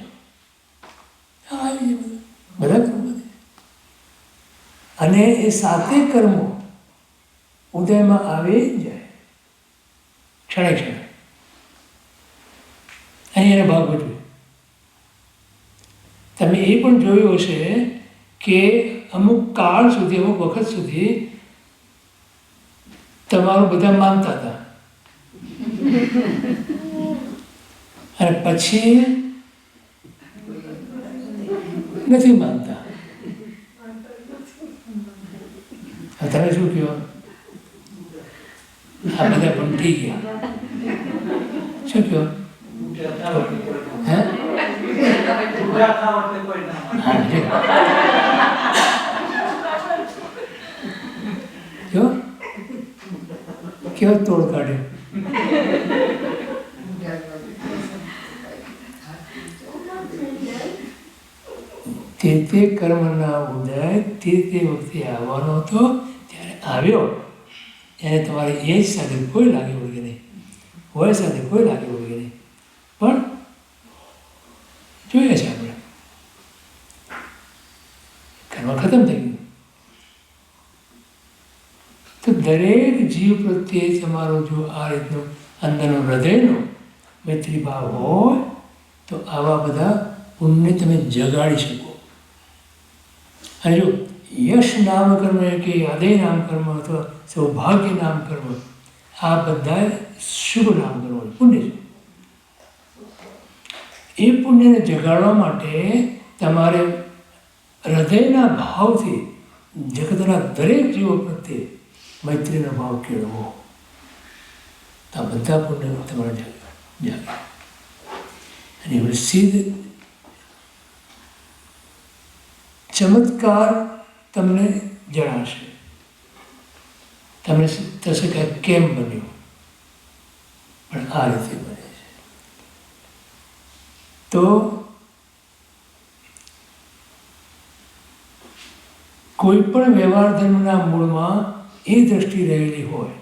બધા કર્મો. અને એ 7 કર્મો ઉદયમાં આવે જાય ક્ષણે ક્ષણે. અહીં એને ભાગ ભજવે. તમે એ પણ જોયું હશે કે અમુક કાળ સુધી, અમુક વખત સુધી તમારું બધા માનતા હતા અને પછી નથી માનતા. તમે શું કહો? આ બધા પણ થઈ ગયા. શું કહો? હે? પૂરા થવા એટલે કોઈ ના હોય. હા, જો કેવો તોડ કાઢ્યો. તે કર્મના ઉદય તે વખતે આવવાનો હતો, ત્યારે આવ્યો. એને તમારે એ જ સાથે કોઈ લાગે વળગે નહીં, હોય સાથે કોઈ લાગે વળગે નહીં. પણ જોઈએ છે આપણે કર્મ ખતમ થઈ ગયું. તો દરેક જીવ પ્રત્યે તમારો જો આ રીતનો અંદરનો હૃદયનો મૈત્રી ભાવ હોય તો આવા બધા પુણ્ય તમે જગાડી શકો. અને જો યશ નામ કર્મ કે અદય નામ કર્મ અથવા સૌભાગ્ય નામ કર્મ, આ બધા શુભ નામ કર્મ પુણ્ય છે. એ પુણ્યને જગાડવા માટે તમારે હૃદયના ભાવથી જગતના દરેક જીવો પ્રત્યે મૈત્રીનો ભાવ કેળવો. તો આ બધા પુણ્ય તમારે જાગે અને એવડે સિદ્ધ ચમત્કાર તમને જણાશે. તમને થશે કે કેમ બન્યું, પણ આ રીતે બને છે. તો કોઈ પણ વ્યવહાર ધર્મના મૂળમાં એ દ્રષ્ટિ રહેલી હોય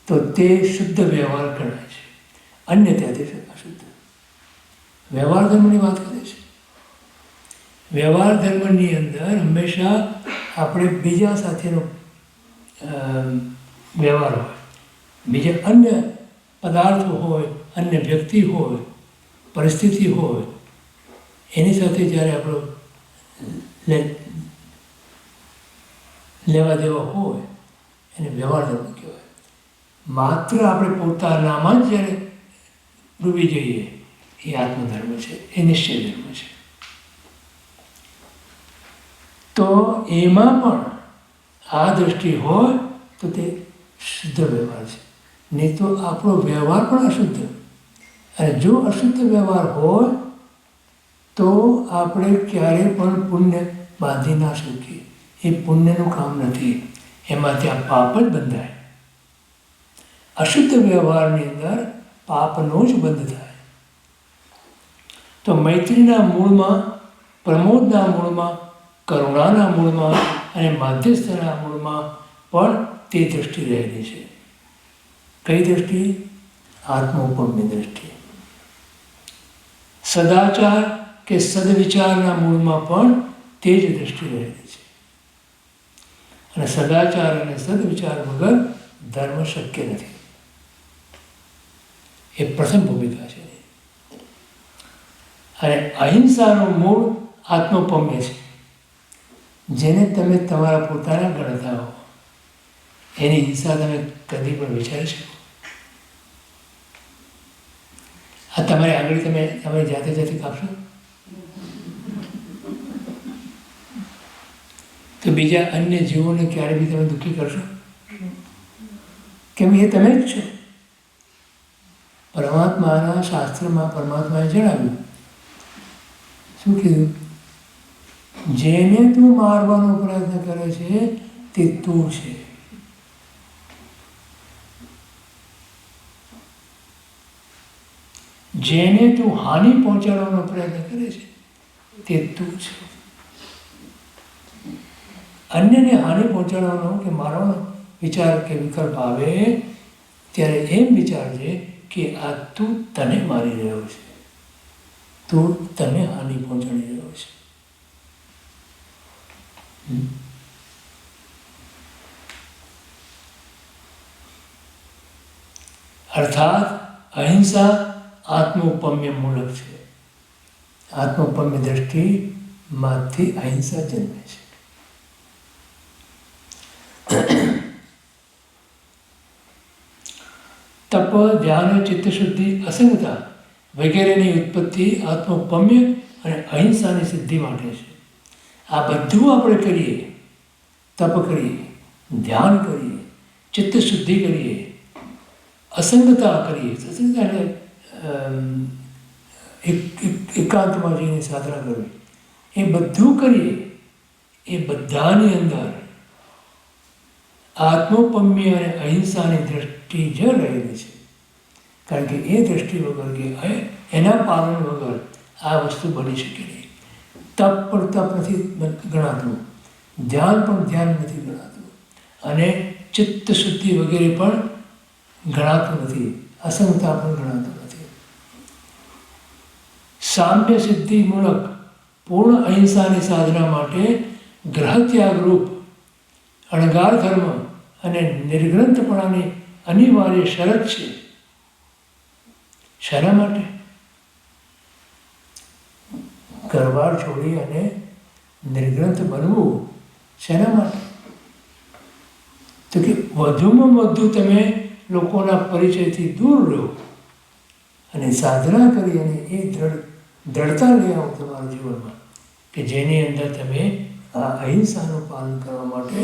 તો તે શુદ્ધ વ્યવહાર ગણાય છે. અન્યથાથી અશુદ્ધ. વ્યવહાર ધર્મની વાત કરે છે. વ્યવહાર ધર્મની અંદર હંમેશા આપણે બીજા સાથેનો વ્યવહાર હોય, બીજા અન્ય પદાર્થો હોય, અન્ય વ્યક્તિ હોય, પરિસ્થિતિ હોય, એની સાથે જ્યારે આપણો લેવા દેવા હોય એને વ્યવહાર ધર્મ કહેવાય. માત્ર આપણે પોતાનામાં જ જ્યારે ડૂબી જઈએ એ આત્મધર્મ છે, એ નિશ્ચય ધર્મ છે. તો એમાં પણ આ દૃષ્ટિ હોય તો તે શુદ્ધ વ્યવહાર છે. નહીં તો આપણો વ્યવહાર પણ અશુદ્ધ. અને જો અશુદ્ધ વ્યવહાર હોય તો આપણે ક્યારેય પણ પુણ્ય બાંધી ના શકીએ. એ પુણ્યનું કામ નથી, એમાં ત્યાં પાપ જ બંધાય. અશુદ્ધ વ્યવહારની અંદર પાપનો જ બંધ થાય. તો મૈત્રીના મૂળમાં, પ્રમોદના મૂળમાં, કરુણાના મૂળમાં અને માધ્યસ્થના મૂળમાં પણ તે દૃષ્ટિ રહેલી છે. કઈ દૃષ્ટિ? આત્મોપમની દૃષ્ટિ. સદાચાર કે સદવિચારના મૂળમાં પણ તે જ દૃષ્ટિ રહેલી છે. અને સદાચાર અને સદવિચાર વગર ધર્મ શક્ય નથી. એ પ્રથમ ભૂમિકા છે. અને અહિંસાનું મૂળ આત્મોપમ્ય છે. જેને તમે તમારા પોતાના ગણતા હો એની હિંસા તમે કદી પણ વિચારી શકો? આ તમારી આંગળી તમે તમારી જાતે જાતે કાપશો તો બીજા અન્ય જીવોને ક્યારે બી તમે દુઃખી કરશો? કેમ? એ તમે જ છો. પરમાત્માના શાસ્ત્રમાં પરમાત્માએ જણાવ્યું, શું કીધું? જેને તું મારવાનો પ્રયત્ન કરે છે તે તું છે. જેને તું હાનિ પહોંચાડવાનો પ્રયત્ન કરે છે તે તું છે. અન્યને હાનિ પહોંચાડવાનો કે મારવાનો વિચાર કે વિકલ્પ આવે ત્યારે એમ વિચારજે કે આ તું તને મારી રહ્યો છે, તું તને હાનિ પહોંચાડી રહ્યો છે. અર્થાત અહિંસા આત્મોપમ્ય મૂલક છે. આત્મોપમ્ય દ્રષ્ટિમાંથી અહિંસા જન્મે છે. તપ, ધ્યાન, ચિત્તશુદ્ધિ, અસંગતા વગેરેની ઉત્પત્તિ આત્મોપમ્ય અને અહિંસાની સિદ્ધિ માટે છે. આ બધું આપણે કરીએ, તપ કરીએ, ધ્યાન કરીએ, ચિત્તશુદ્ધિ કરીએ, અસંગતા કરીએ. અસંગતા એટલે એકાંતમાં જઈને સાધના કરવી. એ બધું કરીએ, એ બધાની અંદર આત્મોપમ્ય અને અહિંસાની દ્રષ્ટિ જ રહેલી છે. કારણ કે એ દ્રષ્ટિ વગર કે એના પાલન વગર આ વસ્તુ બની શકે નહીં. તપ પણ તપ નથી ગણાતું, ધ્યાન પણ ધ્યાન નથી ગણાતું, અને ચિત્ત શુદ્ધિ વગેરે પણ ગણાતું નથી, અસંગતા પણ ગણાતું નથી. સામ્ય સિદ્ધિ મૂલક પૂર્ણ અહિંસાની સાધના માટે ગ્રહત્યાગરૂપ અણગાર ધર્મ અને નિર્ગ્રંથપણાની અનિવાર્ય શરત છે. શેના માટે? ઘરબાર છોડી અને નિર્ગ્રંથ બનવું શેના માટે? તો કે વધુમાં વધુ તમે લોકોના પરિચયથી દૂર રહો અને સાધના કરી અને એ દ્રઢતા લઈ આવો તમારા જીવનમાં કે જેની અંદર તમે આ અહિંસાનું પાલન કરવા માટે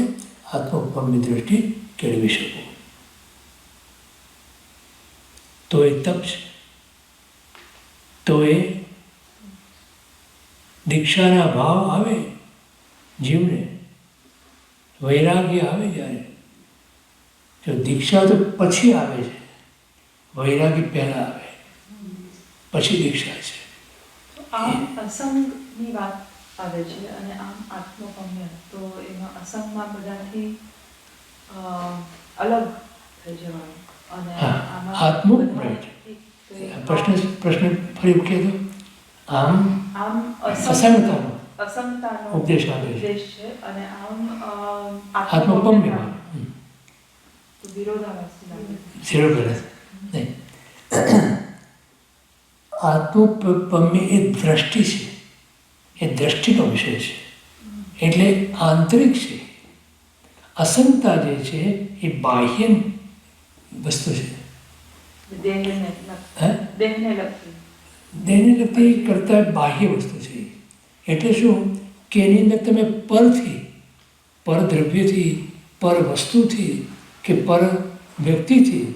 આત્મોપમ્ય દ્રષ્ટિ કેળવી શકો. તો એ તપ છે, તો એ દીક્ષાના ભાવ આવે જીવને, વૈરાગ્ય આવે. જ્યારે જો દીક્ષા તો પછી આવે છે, વૈરાગ્ય પહેલાં આવે, પછી દીક્ષા છે. આમ અસંગની વાત આવે છે અને આમ આત્મોપમ્ય, તો એમાં અસંગમાં બધાથી અલગ થઈ જવાનું અને આમાં આત્મો બધાથી પ્રશ્ન ફરી કહેતો. આમ આમ અસંગતાનો અસંગતાનો ઉપદેશ આપે છે, ઉપદેશ છે અને આમ આત્મોપમ્યમાં તો વિરોધાભાસી લાગે છે. શિરોગરજ નહીં. આત્મોપમ્ય એ દ્રષ્ટિ છે, એ દ્રષ્ટિનો વિષય છે, એટલે આંતરિક છે. અસંગતા જે છે એ બાહ્ય વસ્તુ છે. દેહને લગતી દેહને લગતી કરતાં બાહ્ય વસ્તુ છે. એટલે શું કે એની અંદર તમે પરથી, પરદ્રવ્યથી, પર વસ્તુથી કે પર વ્યક્તિથી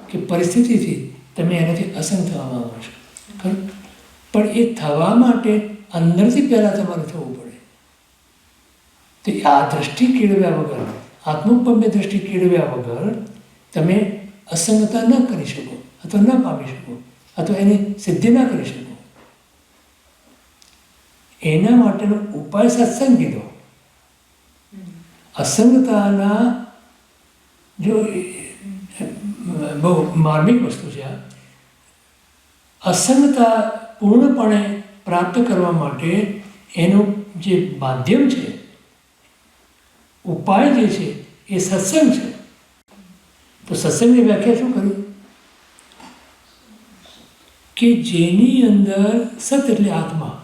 કે પરિસ્થિતિથી તમે એનાથી અસંગ થવા માંગો છો. ખરું? પણ એ થવા માટે અંદરથી પહેલાં તમારે થવું પડે. તો આ દ્રષ્ટિ કેળવ્યા વગર, આત્મોપમ્ય દ્રષ્ટિ કેળવ્યા વગર તમે અસંગતા ન કરી શકો અથવા ન પામી શકો અથવા એની સિદ્ધિ ન કરી શકો. એના માટેનો ઉપાય સત્સંગ કીધો. અસંગતાના જો બહુ માર્મિક વસ્તુ છે આ. અસંગતા પૂર્ણપણે પ્રાપ્ત કરવા માટે એનું જે માધ્યમ છે, ઉપાય જે છે એ સત્સંગ છે. તો સત્સંગની વ્યાખ્યા શું કરી? કે જેની અંદર સત એટલે આત્મા,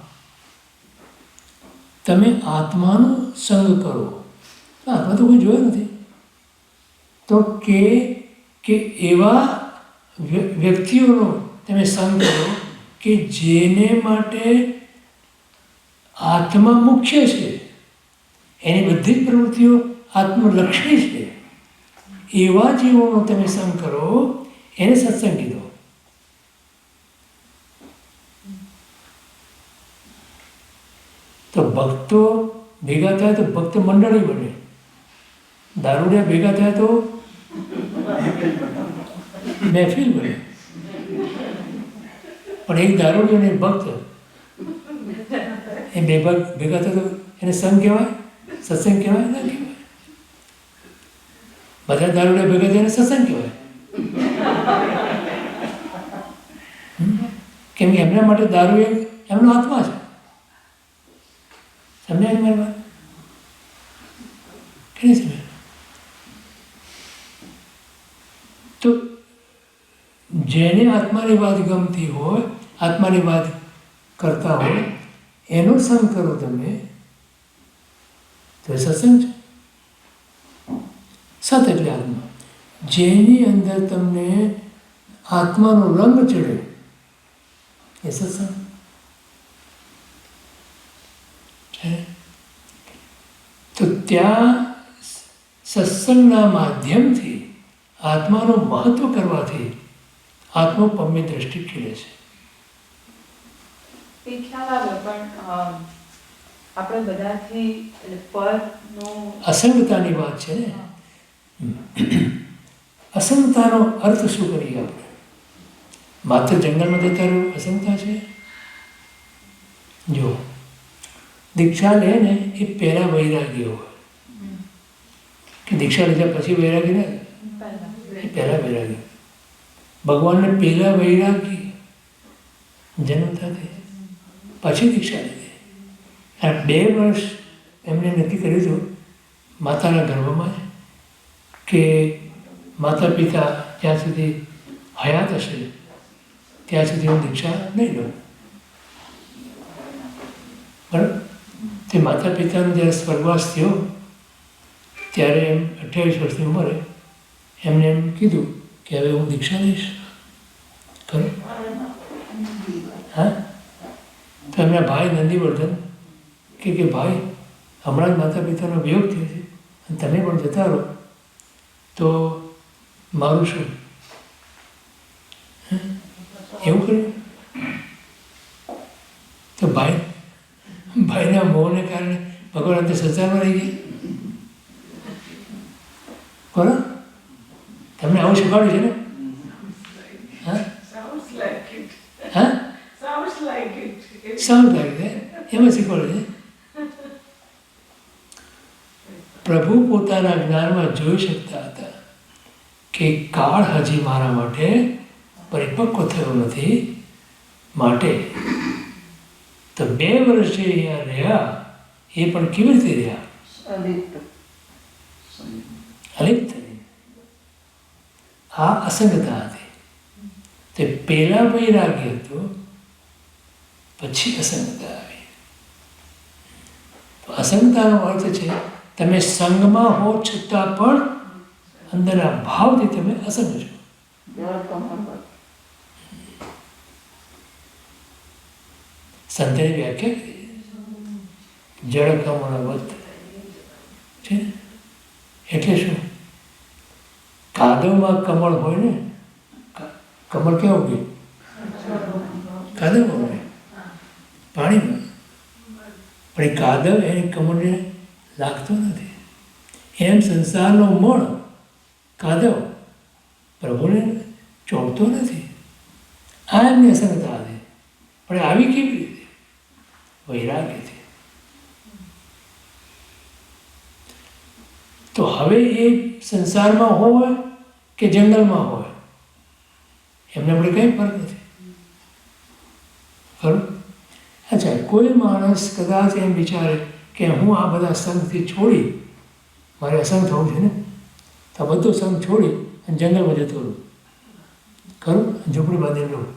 તમે આત્માનો સંગ કરો. આત્મા તો કોઈ જોયો નથી. તો કે એવા વ્યક્તિઓનો તમે સંગ કરો કે જેને માટે આત્મા મુખ્ય છે, એની બધી જ પ્રવૃત્તિઓ આત્મલક્ષી છે. એવા જીવોનો તમે સંગ કરો, એને સત્સંગ કીધો. તો ભક્તો ભેગા થાય તો ભક્ત મંડળી બને, દારૂડિયા ભેગા થાય તો મહેફિલ બને. પણ એક દારૂડિયો અને એક ભક્ત એ બે ભેગા થાય તો એને સંગ કહેવાય, સત્સંગ કહેવાય ના કહેવાય? બધા દારૂડિયા ભેગા થાય એને સત્સંગ કહેવાય. કેમ કે એમના માટે દારૂ એમનો આત્મા છે. સમજાય મારી વાત કે નહીં સમજાય? તો જેને આત્માની વાત ગમતી હોય, આત્માની વાત કરતા હોય, એનો સંગ કરો તમે તો સત્સંગ છે. સત એટલે આત્મા, જેની અંદર તમને આત્માનો રંગ ચડ્યો એ સત્સંગ છે. તો ત્યાં સત્સંગના માધ્યમથી આત્માનું મહત્વ કરવાથી આત્મોપમ્ય દ્રષ્ટિ ખીલે છે. એ ખ્યાલ આવે પણ આપણે બધાથી પરનું અસંગતાની વાત છે ને. અસંગતાનો અર્થ શું કરીએ આપણે? માત્ર જંગલમાં જતા રહ્યું અસંગતા છે? જો દીક્ષા લે ને એ પહેલા વૈરાગી હોય કે દીક્ષા લીધા પછી વૈરાગી ને, એ પહેલા વૈરાગી. ભગવાનને પહેલા વૈરાગી જન્મ થતી પછી દીક્ષા લીધી. અને 2 વર્ષ એમને નક્કી કર્યું હતું માતાના ગર્ભમાં જ કે માતા પિતા જ્યાં સુધી હયાત હશે ત્યાં સુધી હું દીક્ષા નહીં લઉં. બરાબર? તે માતા પિતાનો જ્યારે સ્વર્ગવાસ થયો ત્યારે એમ 28 વર્ષની ઉંમરે એમને એમ કીધું કે હવે હું દીક્ષા લઈશ. ખરું? હા. તો એમના ભાઈ નંદીવર્ધન કે ભાઈ હમણાં જ માતા પિતાનો વિયોગ થયો છે અને તમે પણ જતા રહો તો મારું શું? એવું કર્યું. તો ભાઈના મોહને કારણે ભગવાન અંતે સંસારમાં રહી ગયા. બરાબર? તમને આવું શીખવાડ્યું છે ને? હા હા સારું લાગે છે એમાં શીખવાડ્યું છે. પ્રભુ પોતાના જ્ઞાનમાં જોઈ શકતા હતા કે કાળ હજી મારા માટે પરિપક્વ થયો નથી, માટે તો 2 વર્ષ જે અહીંયા રહ્યા એ પણ કેવી રીતે રહ્યા? અલિપ્ત થઈ. આ અસંગતા હતી. તે પહેલા વૈરાગ્ય હતું પછી અસંગતા આવી. તો અસંગતાનો અર્થ છે તમે સંગમાં હો છતાં પણ અંદરના ભાવથી તમે અસંગ છો. સંતે વ્યાખ્યા કરી જળ કમળવત છે. એટલે શું? કાદવમાં કમળ હોય ને, કમળ કેવું ગયું? કાદવમાં હોય, પાણીમાં. પણ એ કાદવ એને કમળને લાગતો નથી. એમ સંસારનો મળ કાદવ પ્રભુને ચોંટતો નથી. આ એમની અસંગતા હતી. પણ આવી કેવી રીતે? વૈરાગ્યથી. તો હવે એ સંસારમાં હોય કે જંગલમાં હોય એમને આપણે કંઈ ફરક નથી. ખરું? અચ્છા, કોઈ માણસ કદાચ એમ વિચારે કે હું આ બધા સંઘથી છોડી, મારે અસંગ થવું છે ને, તો આ બધો સંઘ છોડી અને જંગલમાં જતો રહું. ખરું? ઝૂંપડી બાંધી રહું.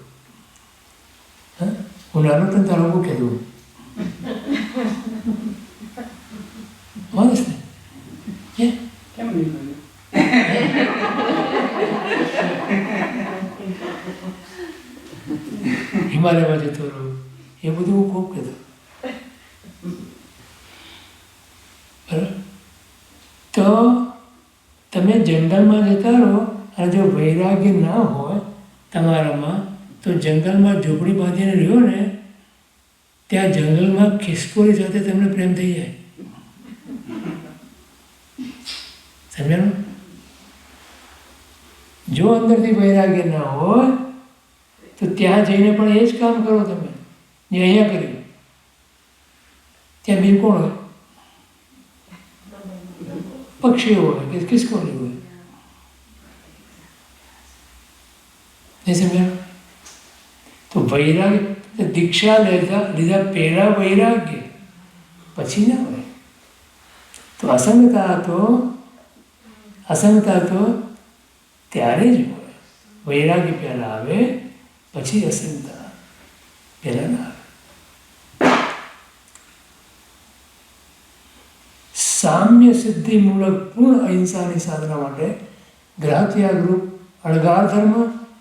હા, હું નાનો તને તારો મૂકી દઉં. માણસ ને કેમ નહીં કર્યું? હિમાલયમાં જતો રહું, એ બધું હું ખૂબ કહેતો. બરાબર? તો તમે જંગલમાં જતા રહો અને જો વૈરાગ્ય ના હોય તમારામાં, તો જંગલમાં ઝૂંપડી બાંધીને રહ્યો ને, ત્યાં જંગલમાં ખિસકોલી સાથે તમને પ્રેમ થઈ જાય. સમજાણું? જો અંદરથી વૈરાગ્ય ના હોય તો ત્યાં જઈને પણ એ જ કામ કરો તમે જે અહીંયા કર્યું. ત્યાં બીજું કોણ હોય? પક્ષીઓ હોય કે ખિસકોલી હોય. નહીં સમજાણું? તો વૈરાગ્ય દીક્ષા લીધા પહેલા વૈરાગ્ય પછી ના હોય. તો અસંગતા તો ત્યારે જ હોય. વૈરાગ્ય પહેલા આવે પછી અસંગતા પહેલા ના આવે. સામ્ય સિદ્ધિ મૂલક પૂર્ણ અહિંસાની સાધના માટે ગ્રહત્યાગરૂપ અણગાર ધર્મ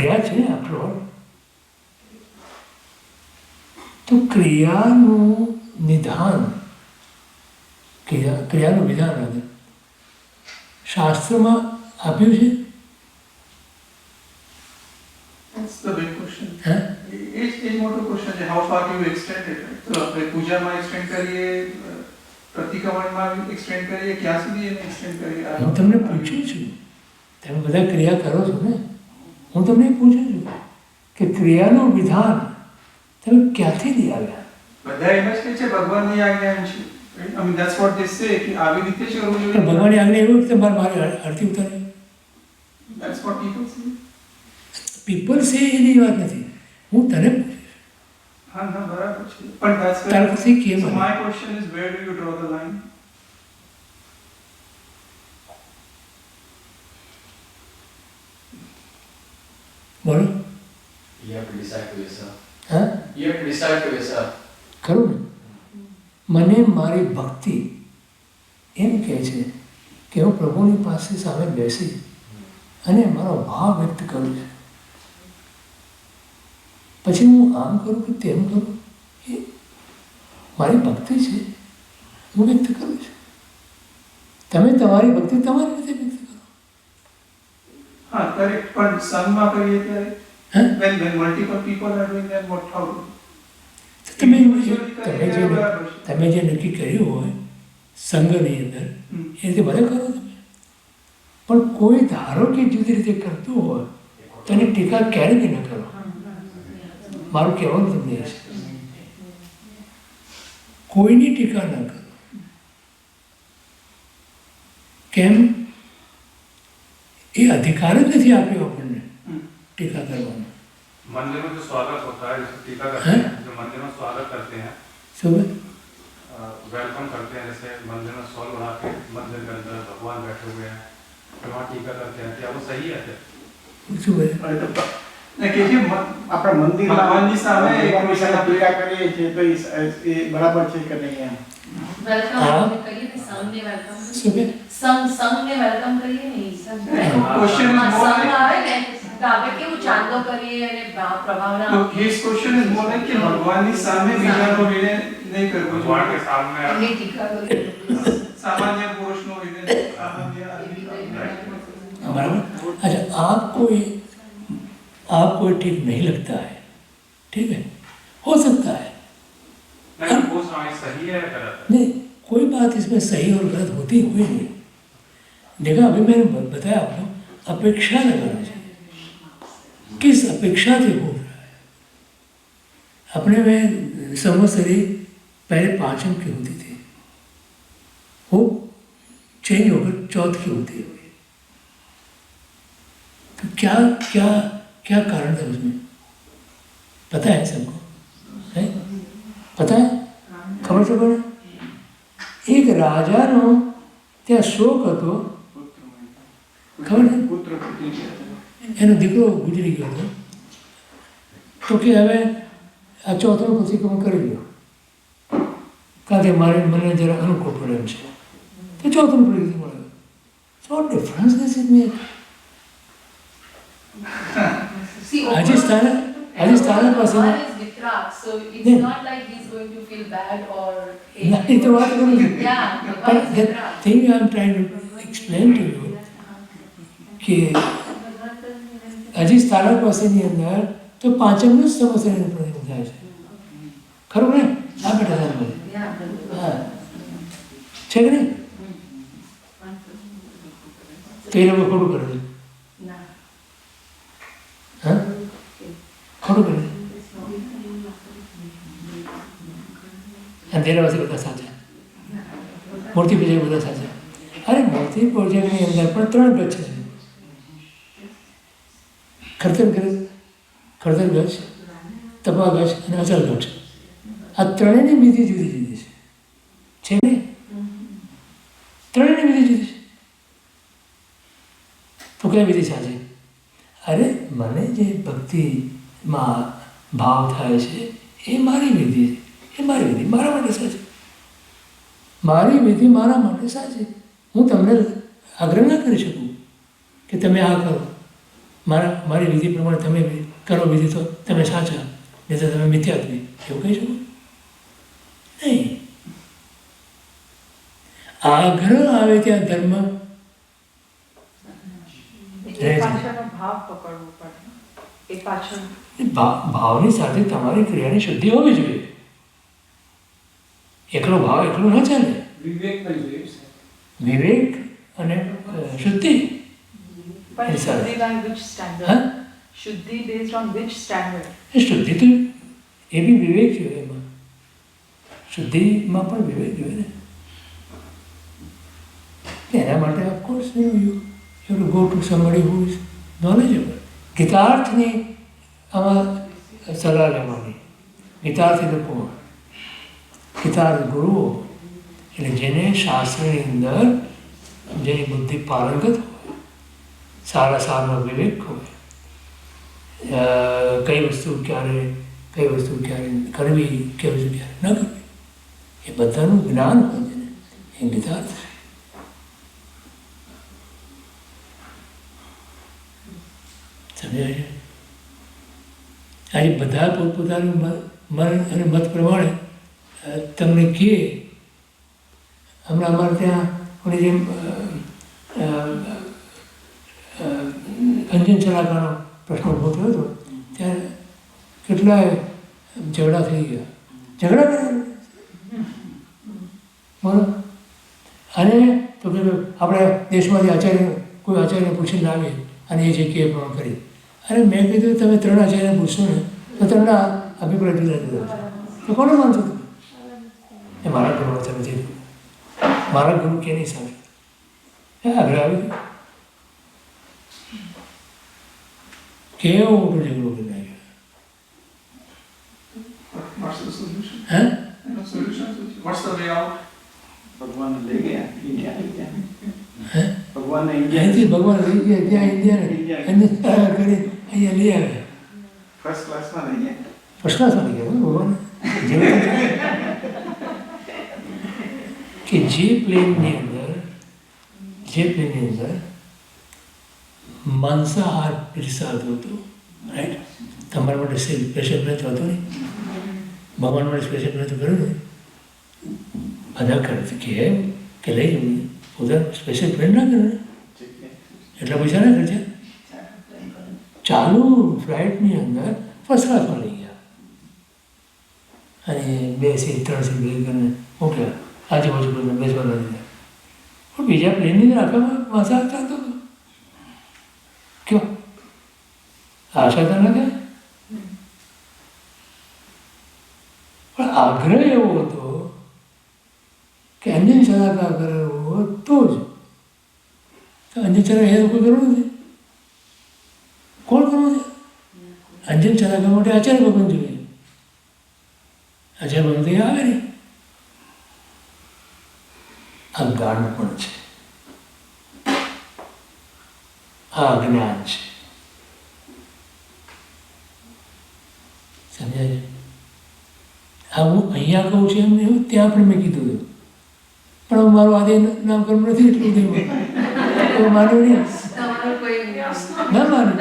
ક્રિયા છે ને આફ્ટર ઓલ. તો ક્રિયાનું નિધાન, ક્રિયાનું વિધાન શાસ્ત્રમાં આપ્યું છે. That's the big question. હે એ જ મોટો ક્વેશ્ચન છે, how far you extend it. તો આપણે પૂજામાં એક્સટેન્ડ કરીએ, પ્રતિક્રમણમાં એક્સટેન્ડ કરીએ, ક્યાં સુધી એને એક્સટેન્ડ કરીએ? હું તમને પૂછું છું, તમે બધા ક્રિયા કરો છો ને, હું તમને પૂછું છું કે ક્રિયાનું વિધાન તમે ક્યાંથી લઈ આવ્યા? બધા એમ જ કહે છે ભગવાનની આજ્ઞા છે. I mean, that's what they say, કે આવી રીતે જ કરવું પણ જોઈએ. ભગવાનની આજ્ઞા એવું કે મારે આરતી ઉતારી. That's what people say. People સે એની વાત નથી, હું તને પૂછું. હા હા બરાબર છે, પણ that's where- તારથી કેમ So my question is, where do you draw the line? બોલો. You have to decide for yourself. હા You have to decide for yourself. ખરું ને? મને મારી ભક્તિ એમ કહે છે કે હું પ્રભુની પાસે સામે બેસી અને મારો ભાવ વ્યક્ત કરું છું. પછી હું આમ કરું કે તેમ કરું, એ મારી ભક્તિ છે, હું વ્યક્ત કરું છું. તમે તમારી ભક્તિ તમારી રીતે વ્યક્ત કરો. હા કરેક્ટ, પણ સંઘમાં કરીએ ત્યારે હે when multiple people are doing that, what how? તો તમે Individually કરીએ તમે ત્યારે જે બરાબર છે. તમે જે નક્કી કર્યું હોય સંઘની અંદર હમ. એ રીતે ભલે કરો તમે. પણ કોઈ ધારો કે જુદી રીતે કરતું હોય તો એની ટીકા ક્યારે બી ન કરો. મારું કહેવાનું તમને એ છે, કોઈની ટીકા ન કરો. કેમ? એ અધિકાર જ નથી આપ્યો આપણને હમ. ટીકા કરવાનો. मंदिर में जो स्वागत होता है, जैसे टीका करते हैं? हैं, जो मंदिर में स्वागत करते हैं, શું वेलकम करते हैं, जैसे मंदिर में सॉल उड़ा के मंदिर के अंदर भगवान बैठे हुए हैं, तो वहाँ टीका करते हैं, क्या वो सही है क्या? શું બોલે? ને કે જે આપણા મંદિરમાં ભગવાનની સામે ભગવાનની સામે ટીકા કરીએ છીએ તો એ બરાબર છે કે નહીં એમ? વેલકમ હા. કરીએ ને, સંઘને વેલકમ શું કે? સંઘને વેલકમ કરીએ ને, એ સંઘ. question is હા, more સંઘ like- આવે ને તો આપણે કેવું ચાંદો કરીએ અને પ્રભાવના તો his question is more like કે ભગવાનની સામે બીજાનો વિનય નહીં કરવો भगवान के જોઈએ. सामने એમની ટીકા કરીએ. સામાન્ય પુરુષનો વિનય, સામાન્ય बराबर. अच्छा, आपको ठीक नहीं लगता है, ठीक है, हो सकता है. नहीं पूछ रहा हूँ, सही है या गलत है? नहीं, कोई बात इसमें सही और गलत होती हुई नहीं. देखा, अभी मैंने बताया आपको, अपेक्षा लगाना चाहिए. किस अपेक्षा से हो रहा है? अपने में संवत्सरी पहले पांचम की होती थी, वो चेंज होकर चौथ की होती है. तो क्या क्या क्या कारण था उसमें? पता है सबको? है? पता है? ખબર છે કોને? એક રાજાનો ત્યાં શોક હતો, ખબર છે? પુત્ર પુત્રી છે. એનો દીકરો ગુજરી ગયો હતો. તો કે હવે આ ચોથનો પ્રતિક્રમણ કરી લો, કારણ કે મને જરા અનુકૂળ પડે એમ છે. તો ચોથનું પ્રતિક્રમણ આવ્યું. શું ડિફરન્સ નથી મેં? See, રાજસ્થાન પાસે Bhagwan is Vitrag, so it's Yeah. not like he's going to feel bad or ના, એ તો વાત કરું છું. Yeah, Bhagwan is But the Vitrag. thing I'm trying to explain to you કે હજી સ્થાનક પાસેની અંદર તો પાંચમનું જ સમસ્યાનું પ્રતિબંધ થાય છે. ખરું ને? આ બેટા સાહેબ Yeah. હા છે કે નહીં? તો એ લોકો ખોટું કરે છે. Nah. હા ખોટું કરે છે. અને તેના પાસે બધા સાચા, મૂર્તિ પૂજક બધા સાચા. અરે મૂર્તિ પૂજકની અંદર પણ 3 ગચ્છ છે. ખડતર ગચ્છ, તપા ગચ્છ અને અચલ ગચ્છ. આ ત્રણેયની વિધિ જુદી જુદી છે ને? ત્રણેયની વિધિ જુદી છે. તો કઈ વિધિ સાચી? અરે મને જે ભક્તિમાં ભાવ થાય છે એ મારી વિધિ છે, એ મારી વિધિ મારા માટે સાચી. મારી વિધિ મારા માટે સાચી. હું તમને આગ્રહ ના કરી શકું કે તમે આ કરો. મારી વિધિ પ્રમાણે તમે કરો વિધિ તો તમે સાચા, નહીં તો તમે મિથ્યાત્વી, એવું કહી શકો નહીં. આગ્રહ આવે ત્યાં ધર્મ એ પાછળનો ભાવ પકડવો પડે. એ પાછળ ભાવની સાથે તમારી ક્રિયાની શુદ્ધિ હોવી જોઈએ. એકલો ભાવ એકલો ન ચાલે. વિવેક પણ જોઈએ છે. વિવેક અને શુદ્ધિ. પણ એ સારું. શુદ્ધિ by which standard? હા? શુદ્ધિ based on which standard? એ શુદ્ધિ તો એ બી વિવેક જોઈએ એમાં. શુદ્ધિમાં પણ વિવેક જોઈએ ને. એના માટે of course you to go to somebody who is knowledgeable. ગીતાર્થની આમાં સલાહ લેવાની. ગીતાર્થ એટલે કોણ? ગીતાર્થ ગુરુઓ એટલે જેને શાસ્ત્રની અંદર જેની બુદ્ધિ પારંગત હોય, સારા સારમાં વિવેક હોય, કઈ વસ્તુ ક્યારે કરવી, કઈ વસ્તુ ક્યારે ન કરવી, એ બધાનું જ્ઞાન હોય છે ને, એ ગીતાર્થ છે. સમજાય છે? આજે બધા પોતપોતાનું મન અને મત પ્રમાણે તમને કહે. હમણાં અમારે ત્યાં કોની જેમ અંજન ચલાકાનો પ્રશ્ન ઉભો થયો હતો, ત્યારે કેટલાય ઝઘડા થઈ ગયા. ઝઘડા કર્યા બોલો. અને તો કે આપણે દેશમાંથી કોઈ આચાર્યને પૂછીને આવીએ અને એ જગ્યાએ પણ કરી. અરે મેં કીધું તમે 3 આચાર્યને પૂછશો ને તો ત્રણના અભિપ્રાય જુદા જુદા છે. તો કોને માનશો તમે? એ મારા ગુરુનો તમે જે મારા ગુરુ કે નહીં સામે એ આગળ આવી કેવો મોટો ઝઘડો કરી નાખ્યો. What's the solution? હે? No solution. What's the way out? ભગવાન લઈ ગયા ઇન્ડિયા લઈ ગયા. હે? ભગવાનને ઇન્ડિયા અહીંથી ભગવાન લઈ ગયા ત્યાં ઇન્ડિયાને એને સારા કરી અહીંયા લઈ આવ્યા. ફર્સ્ટ ક્લાસમાં લઈ ગયા. ફર્સ્ટ ક્લાસમાં લઈ ગયા ભગવાન. કે જે પ્લેનની અંદર માંસાહાર પીરસાતું હતું, રાઈટ? તમારા માટે સ્પેશિયલ પ્લેન હતું નહીં, ભગવાન માટે સ્પેશિયલ પ્લેન તો કર્યું ને. બધા કરે કે લઈ જવું પોતાનું સ્પેશિયલ પ્લેન ના કરે, એટલા પૈસા ના ખર્ચા. ચાલુ ફ્લાઇટની અંદર ફર્સ્ટ ક્લાસમાં લઈ ગયા અને 2 સીટ 3 સીટ ભેગી કરીને મોકલ્યા. આજુબાજુ બધા બેસવા દીધા. પણ બીજા પ્લેનની અંદર આખામાં માંસાહાર ચાલતો હતો. કયો આશા તો ના થાય. પણ આગ્રહ એવો હતો કે અંજન સલાહકાર કરેલો તો જ. અંજન સલાહ એ કોઈ કરવું નથી. કોણ કરવું છે? અંજન સલાહકાર માટે આચાર્ય ભગવાન જોઈએ. આચાર્ય ભગવાન તો આવે નહીં. આ ગાઢ પણ છે, આ જ્ઞાન છે. સમજાય છે? આ હું અહીંયા કહું છું એમ એવું ત્યાં પણ મેં કીધું હતું, પણ મારું આદિ નામકર્મ નથી એટલું દેવું તો માન્યું નહીં. તમારું કોઈ ના માનું.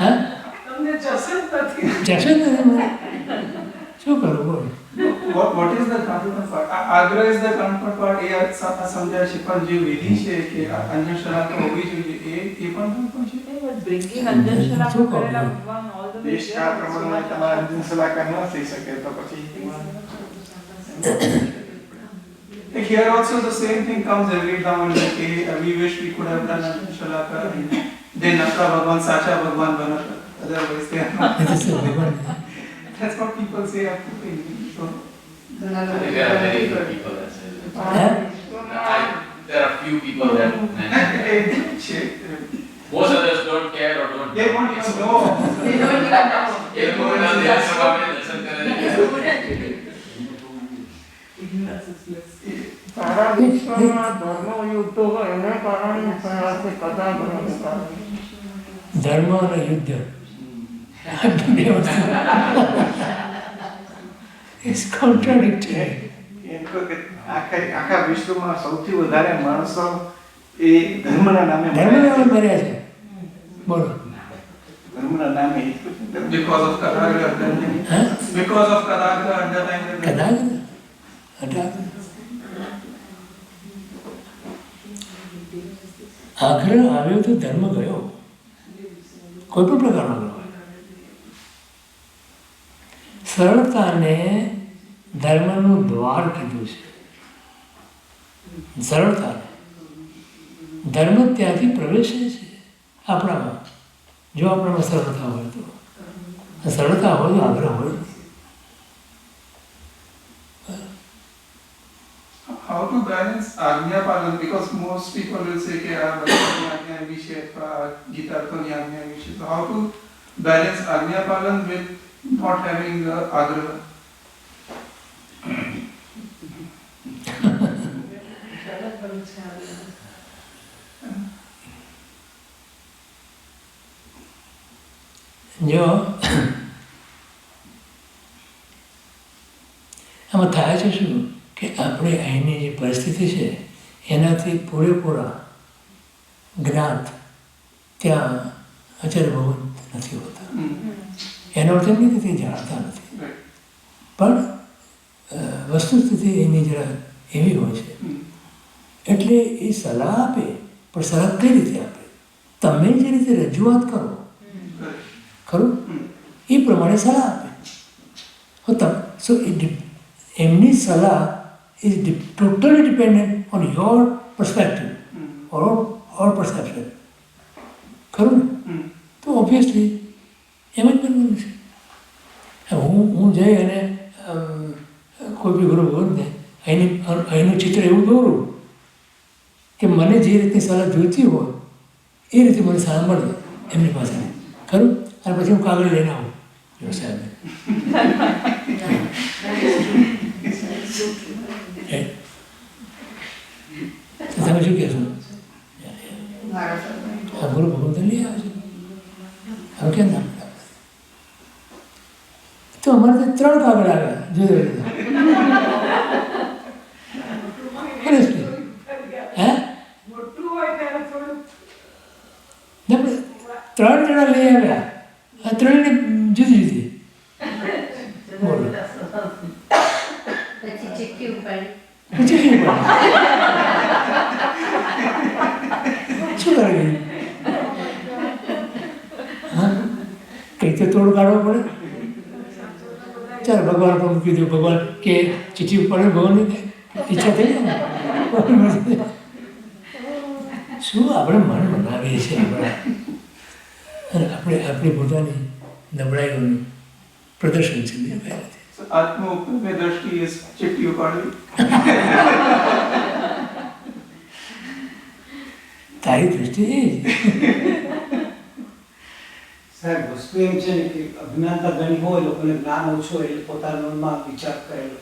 હા તમને જશે જ નથી. જશે જ નથી મારે. શું કરું બોલ? What is the counterpart? Agra is the counterpart. એ સમજાય છે, પણ જે વિધિ છે કે અન્ય શરાબ હોવી જોઈએ એ પણ છે. Bringing અંજન સલાહકાર કરેલા ભગવાન all the way દેશકાળ પ્રમાણે તમારા અંજન સલાહકાર ન થઈ શકે તો પછી Like here also the same thing comes every time and like we wish we could have done Anjan Shalakar and then Nakra Bhagwan Sacha Bhagwan Banata. Otherwise they are not. ભગવાન That's what people say after paying. So I think there are very few people that say that. There are few people that most others don't care or don't they won't even know. They don't even know. ये लोग ना देर सभा में दर्शन करने સારા વિશ્વમાં ધર્મ યુદ્ધો હોય એને કારણે પ્રયાસે કદાચ નથી. ધર્મ અને યુદ્ધ બે વસ્તુ ઇટ્સ કોન્ટ્રાડિક્ટરી. એમ કહો કે આખા વિશ્વમાં સૌથી વધારે માણસો એ ધર્મના નામે ધર્મ નામે મર્યા છે. બોલો. ધર્મના નામે એ જ પૂછે. Because of Kadagra underlying. હા Because of Kadagra underlying. કદાચ અઢાર આગ્રહ આવ્યો તો ધર્મ ગયો, કોઈ પણ પ્રકારનો આગ્રહ હોય. સરળતાને ધર્મનું દ્વાર કીધું છે. સરળતાને ધર્મ ત્યાંથી પ્રવેશે છે આપણામાં. જો આપણામાં સરળતા હોય તો, સરળતા હોય તો આગ્રહ હોય. How to balance Agnya Palan? Because most people will say कि भगवान आज्ञा विषय गीता तो आज्ञा विषय. So how to balance Agnya Palan with not having Agra? સરળ બનવું છે આ બધું. જો આમાં થાય છે શું કે આપણે અહીંની જે પરિસ્થિતિ છે એનાથી પૂરેપૂરા જ્ઞાત ત્યાં અચરભવ નથી હોતા. એનો અર્થ એમ નથી કે તે જાણતા નથી, પણ વસ્તુસ્થિતિ એની જરા એવી હોય છે. એટલે એ સલાહ આપે, પણ સલાહ કઈ રીતે આપે? તમે જે રીતે રજૂઆત કરો ખરું એ પ્રમાણે સલાહ આપે. સો એમની સલાહ is totally dependent on your perspective or perception. ખરું ને? તો ઓબ્વિયસલી એમ જ બનવાનું છે. હું જઈ અને કોઈ બી ગુરુ ભગવંતને અહીંનું ચિત્ર એવું દોરું કે મને જે રીતની સલાહ જોઈતી હોય એ રીતે મને સલાહ મળે એમની પાસે. ખરું? અને પછી હું કાગળ લઈને આવું જો સાહેબ. તમે શું કહેશો? ગુરુ ભગવંત લઈ આવે છે. હવે કેમ ના મળે? તો અમારે તો 3 કાગળ આવ્યા જુદા જુદા. હે મોટું હોય ત્યારે થોડું 3 જણા લઈ આવ્યા, આ 3 જુદી જુદી. બોલો પછી ચિઠ્ઠી ઉપાડી પછી શું કરે? શું કરે? હા કંઈ તો તોડ કાઢવો પડે. ચાલો ભગવાન પણ મૂકી દો. ભગવાન કે ચિઠ્ઠી ઉપાડે, ભગવાનની ઈચ્છા થઈ ને શું આપણે મન બનાવીએ છીએ આપણા, અને આપણે આપણી પોતાની નબળાઈઓનું પ્રદર્શન છે. બીજું કંઈ નથી. आत्मोपमेय दृष्टि is चिट्ठी उपाड़ी. તારી દૃષ્ટિ એ જ. સાહેબ વસ્તુ એમ છે ને કે અજ્ઞાનતા ઘણી હોય, લોકોને જ્ઞાન ઓછું હોય એટલે પોતાના મનમાં વિચાર કરેલો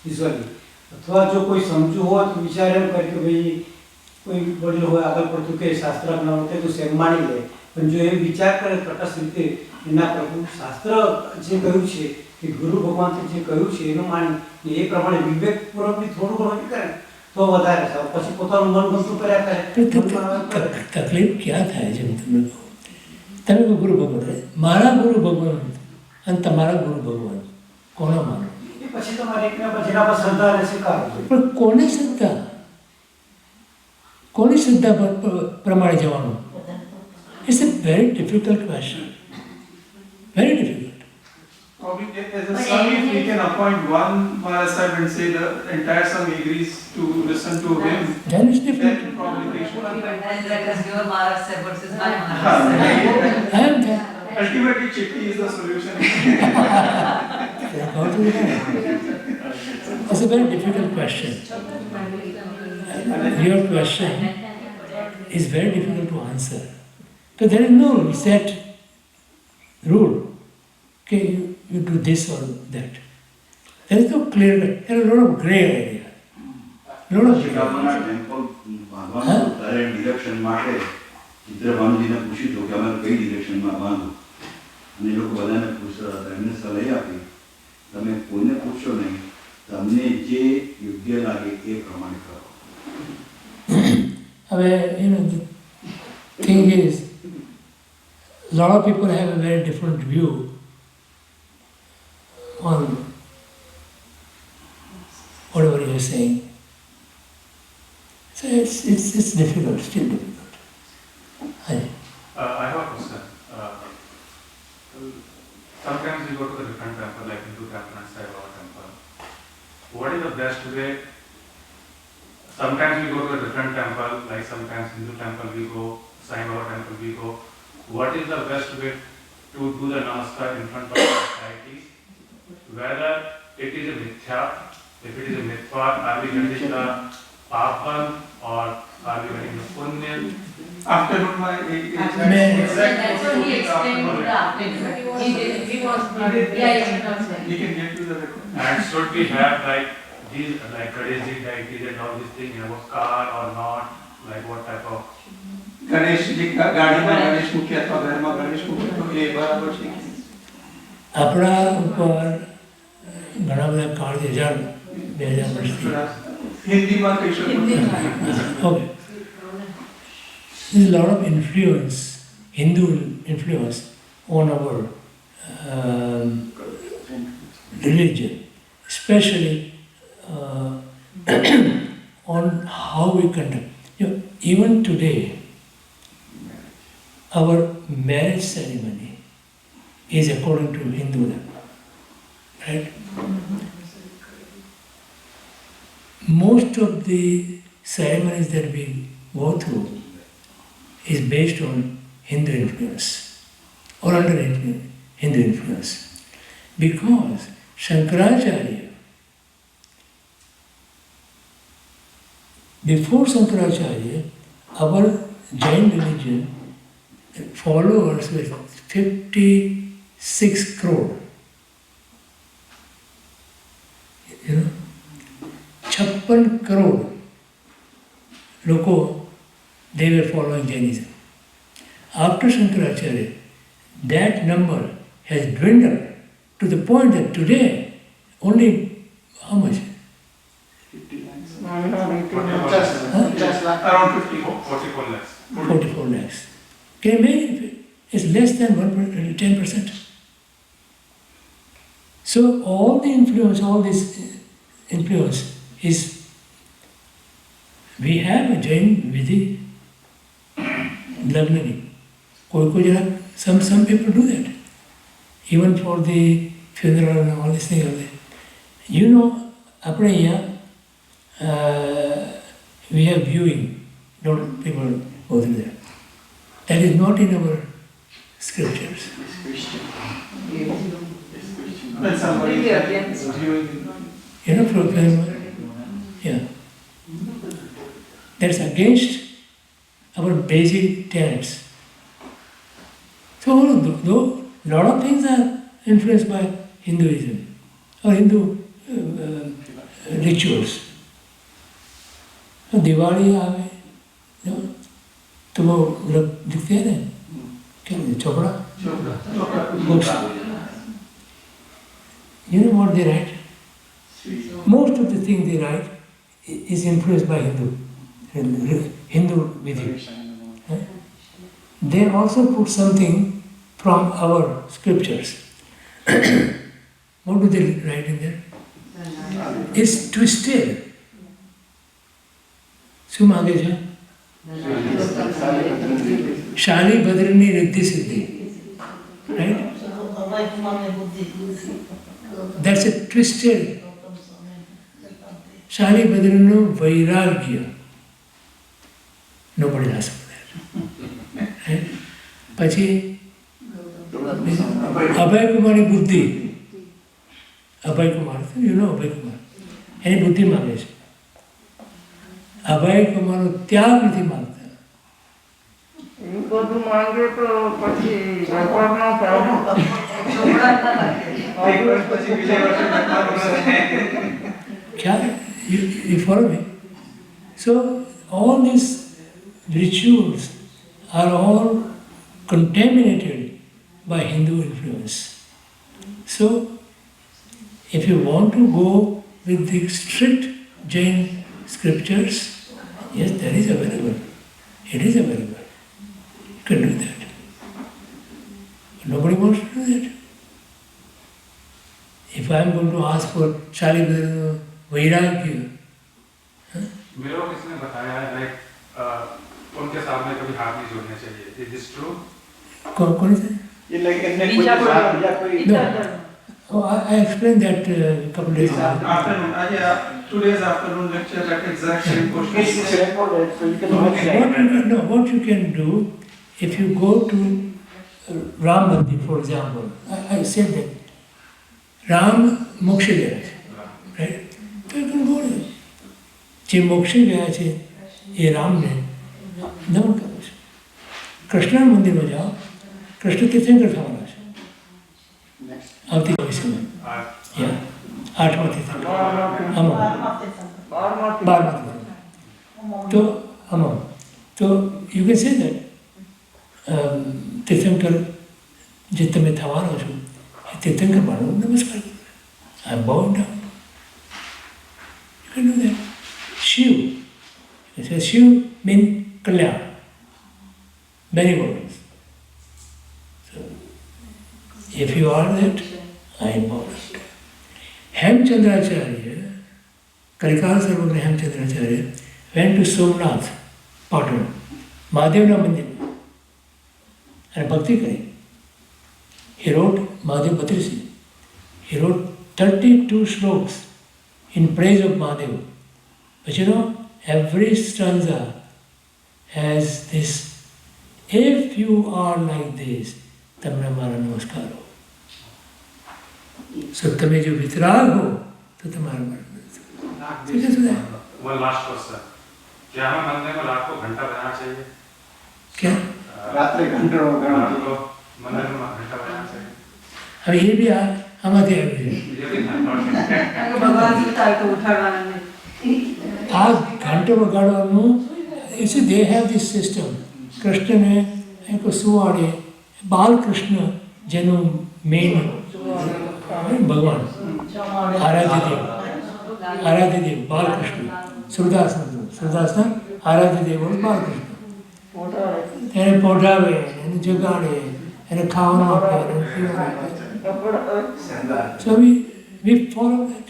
વિઝ્યુઅલી, અથવા જો કોઈ સમજુ હોય તો વિચાર એમ કરે કે ભાઈ કોઈ વડીલ હોય આગળ પડતું કે શાસ્ત્ર જ્ઞાન હોય તો સેમ માની લે. પણ જો એમ વિચાર કરે તટસ્થ રીતે એના પ્રભુ શાસ્ત્ર જે કહ્યું છે કે ગુરુ ભગવાનથી જે કહ્યું છે એનું માની એ પ્રમાણે વિવેકપૂર્વક બી થોડું ઘણું કરે તો વધારે સારું. પછી પોતાનું મન ગમતું કર્યા કરે. તકલીફ ક્યાં થાય છે? હું તમને કહું, તમે ગુરુ ભગવાન, મારા ગુરુ ભગવાન અને તમારા ગુરુ ભગવાન કોનો માનો? એ પછી તમારે એકના પર જેના પર શ્રદ્ધા અને સ્વીકાર. પણ કોની શ્રદ્ધા? કોની શ્રદ્ધા પ્રમાણે જવાનું? It's a very difficult question. Very difficult. Probably as a Swami, if we can appoint one Maharaj Sahib and say the entire Swami agrees to listen to him, Then it's different. then probably they should. And that is your Maharaj Sahib versus my Maharaj हाँ, Sahib. I am there. Ultimately, chitti is the solution. How to do that? It's a very difficult question. Your question is very difficult to answer. So there is no set rule. Okay, you do this or that. There is no clear, there is a lot of grey area. Lot of grey area. ભગવાન તારે ડિરેક્શન માટે ચિત્ર બાંધીને પૂછી દો કે અમે કઈ ડિરેક્શનમાં બાંધું, અને એ લોકો બધાને પૂછતા હતા. એમને સલાહ આપી તમે કોઈને પૂછશો નહીં, તમને જે યોગ્ય લાગે એ પ્રમાણે કરો. હવે the thing is a lot of people have a very different view on whatever you're saying. So it's difficult, still difficult. I have a question. Sometimes we go to the different temple, like Hindu temple and Sai Baba temple. What is the best way? Sometimes we go to a different temple, like sometimes Hindu temple we go, Sai Baba temple we go. What is the best way to do the namaskar in front of the society? Whether it is a mithya, if it is a mithya, are we getting the papan or are we getting the punya? Afternoon, my That's what he explained to the afternoon. He was, You can get to the record. And should we have like these, like Ganesh deities and all these things in our car or not? Like what type of? Ganesh જે ગાડીમાં ગણેશ મૂકી અથવા ઘરમાં ગણેશ મૂકી તો એ બરાબર છે કે આપણા ઉપર ઘણા બધા કાળ 2000 વર્ષથી હિન્દીમાં કહી શકો Okay. There's a lot of influence, Hindu influence on our religion, especially on how we conduct. Even today, our marriage ceremony is according to Hindu law, right? Most of the ceremonies that we go through is based on Hindu influence or under Hindu influence. Because Shankaracharya, before Shankaracharya, our Jain religion followers were 56 crore. You know? 56 crore loko, they were following Jainism. After Shankaracharya, that number has dwindled to the point that today only how much? 50 lakhs. Just Around 50. 44 lakhs. 44 lakhs. Can you imagine? It's less than 10%. So all the influence, all this influence is, we have a Jain Vidhi, Lagnani. Some people do that. Even for the funeral and all these things. You know, apne here, we have viewing. Don't people go through that. That is not in our scriptures. When somebody is viewing. You know, for yeah. That's against our basic tenets. So, though a lot of things are influenced by Hinduism or Hindu rituals. So, Diwali आवे, तो वो लोग दिखते हैं ना, क्या बोलते हैं, Chopra? Books. You know what they write? Most of the things they write is influenced by Hindu Vidhi. They also put something from our scriptures. What do they write in there? It's twisted. શું માંગે છે? શાલી બદ્રની રિદ્ધિ સિદ્ધિ. Right? That's a twisted. શાલી બદ્રનું વૈરાગ્ય. Nobody asked for that. Right? પછી અભય કુમારની બુદ્ધિ. અભય કુમાર, you know અભય કુમાર. એની બુદ્ધિ માંગે છે. અભય કુમારનો ત્યાગ નથી માંગતા. એ બધું માંગે તો પછી વેપાર ન થાય. You follow me? So all these rituals are all contaminated by Hindu influence. So if you want to go with the strict Jain scriptures, yes, that is available. It is available. You can do that. Nobody wants to do that. If I am going to ask for Shaligrama Vairagya, मेरे को किसने बताया है लाइक उनके सामने कभी हाथ नहीं जोड़ने चाहिए, इज दिस ट्रू? कौन से? ये like એમને કોઈ સાથ या कोई No. Oh, I explained that a couple days ago. Afternoon, today's afternoon lecture, that exact same question. It's recorded, so you can watch that. What you can do, if you go to Ram Mandir, for example, I said that Ram મોક્ષે ગયા છે, right? તો you can go there. જે મોક્ષે ગયા છે એ રામને નમન કરે છે. કૃષ્ણ મંદિરમાં જાઓ, કૃષ્ણ તીર્થંકર થવાના છે આવતી ભવિષ્યમાં. 8મા તીર્થંકર, આમાં 12મા તીર્થંકર. તો આમાં તો યુ કેન સે દેટ તીર્થંકર જે તમે થવાનો છો એ તીર્થંકર માનો નમસ્કાર કરો. I am bound down. You can do that. Shiva, Shiva mean કલ્યાણ, many words. So, if you are that, I am bound. Hemchandracharya, Karikal Sarvagna Hemchandracharya, went to Somnath, Patan, Mahadevna Mandir, and bhakti kari. He wrote Mahadev Bhatrisi. He wrote 32 sloks in praise of Mahadev. But you know, every stanza has this: if you are like this, તમને મારા નમસ્કારો. So તમે જો વિતરાગ હો તો તમારા મારા वन लास्ट क्वेश्चन, क्या हमें मंदिर में रात को घंटा बजाना चाहिए? क्या? રાત્રે ઘંટડો रात વગાડવાનો. को मंदिर में घंटा बजाना चाहिए? હવે એ બી આમાંથી આવ્યું છે. ये भी not ભગવાન સુતા હોય તો ઉઠાડવાના નહીં. આ ઘંટો વગાડવાનું, you see they have this system. કૃષ્ણને સુવાડે, બાલકૃષ્ણ જેનું મેઇન ભગવાન આરાધ્ય દેવ બાલકૃષ્ણ, સુરદાસના આરાધ્ય દેવ બાલકૃષ્ણ. એને પોઢાવે, એને જગાડે, એને ખાવાનું આપે, એને પીવાનું આપે. So we follow that.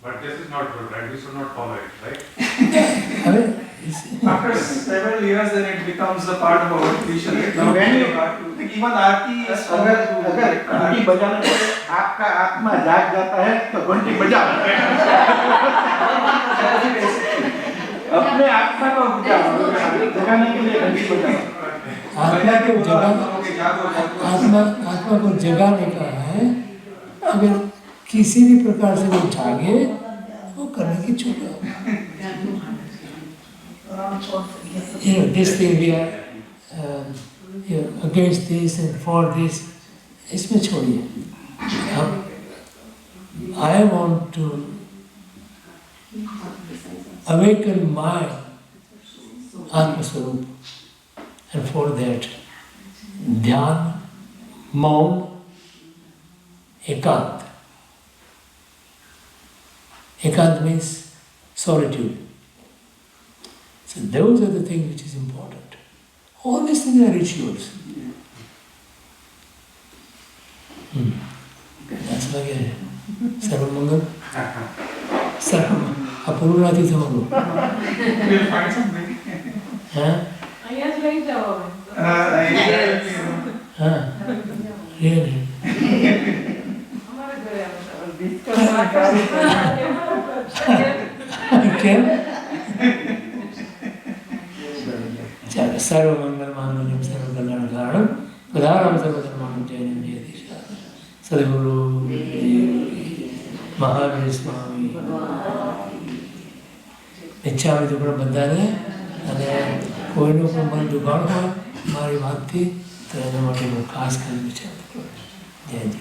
But this is not good, right? We should not follow it, right? હવે After several years, then it becomes a part of our tradition. Now, when you- Even Aarti is अगर अगर घंटी बजाने से आपका आत्मा जाग जाता है तो घंटी बजाओ. अपने आत्मा को जगाने के लिए घंटी बजाओ. आत्मा को जगाने का है. अगर किसी भी प्रकार से वो जागे, वो करने की छूट है. This thing we are against this and for this, इसमें छोड़िए. I want to awaken my Atma Swarup, and for that, ध्यान, मौन, एकांत. Ekant means solitude. So those are the things which is important. All these things are rituals. That's why Sarvamangal. Apurunati Thamaru. We'll find something. Huh? અહીંયા જ લઈ જાઓ હવે. Really? અમારા ઘરે આવો. કેમ? ચાલો, સર્વમંગલ માંગલ્યમ સર્વકલ્યાણ કારણમ પધારામ સર્વધર્માણમ જયમ જયતિ સદગુરુ મહાવીર સ્વામી ઈચ્છા તો પણ બધાને, અને કોઈનું પણ મન દુખાણ હોય મારી વાતથી તો એના માટે હું ખાસ કરી વિચાર કરું. જય જય.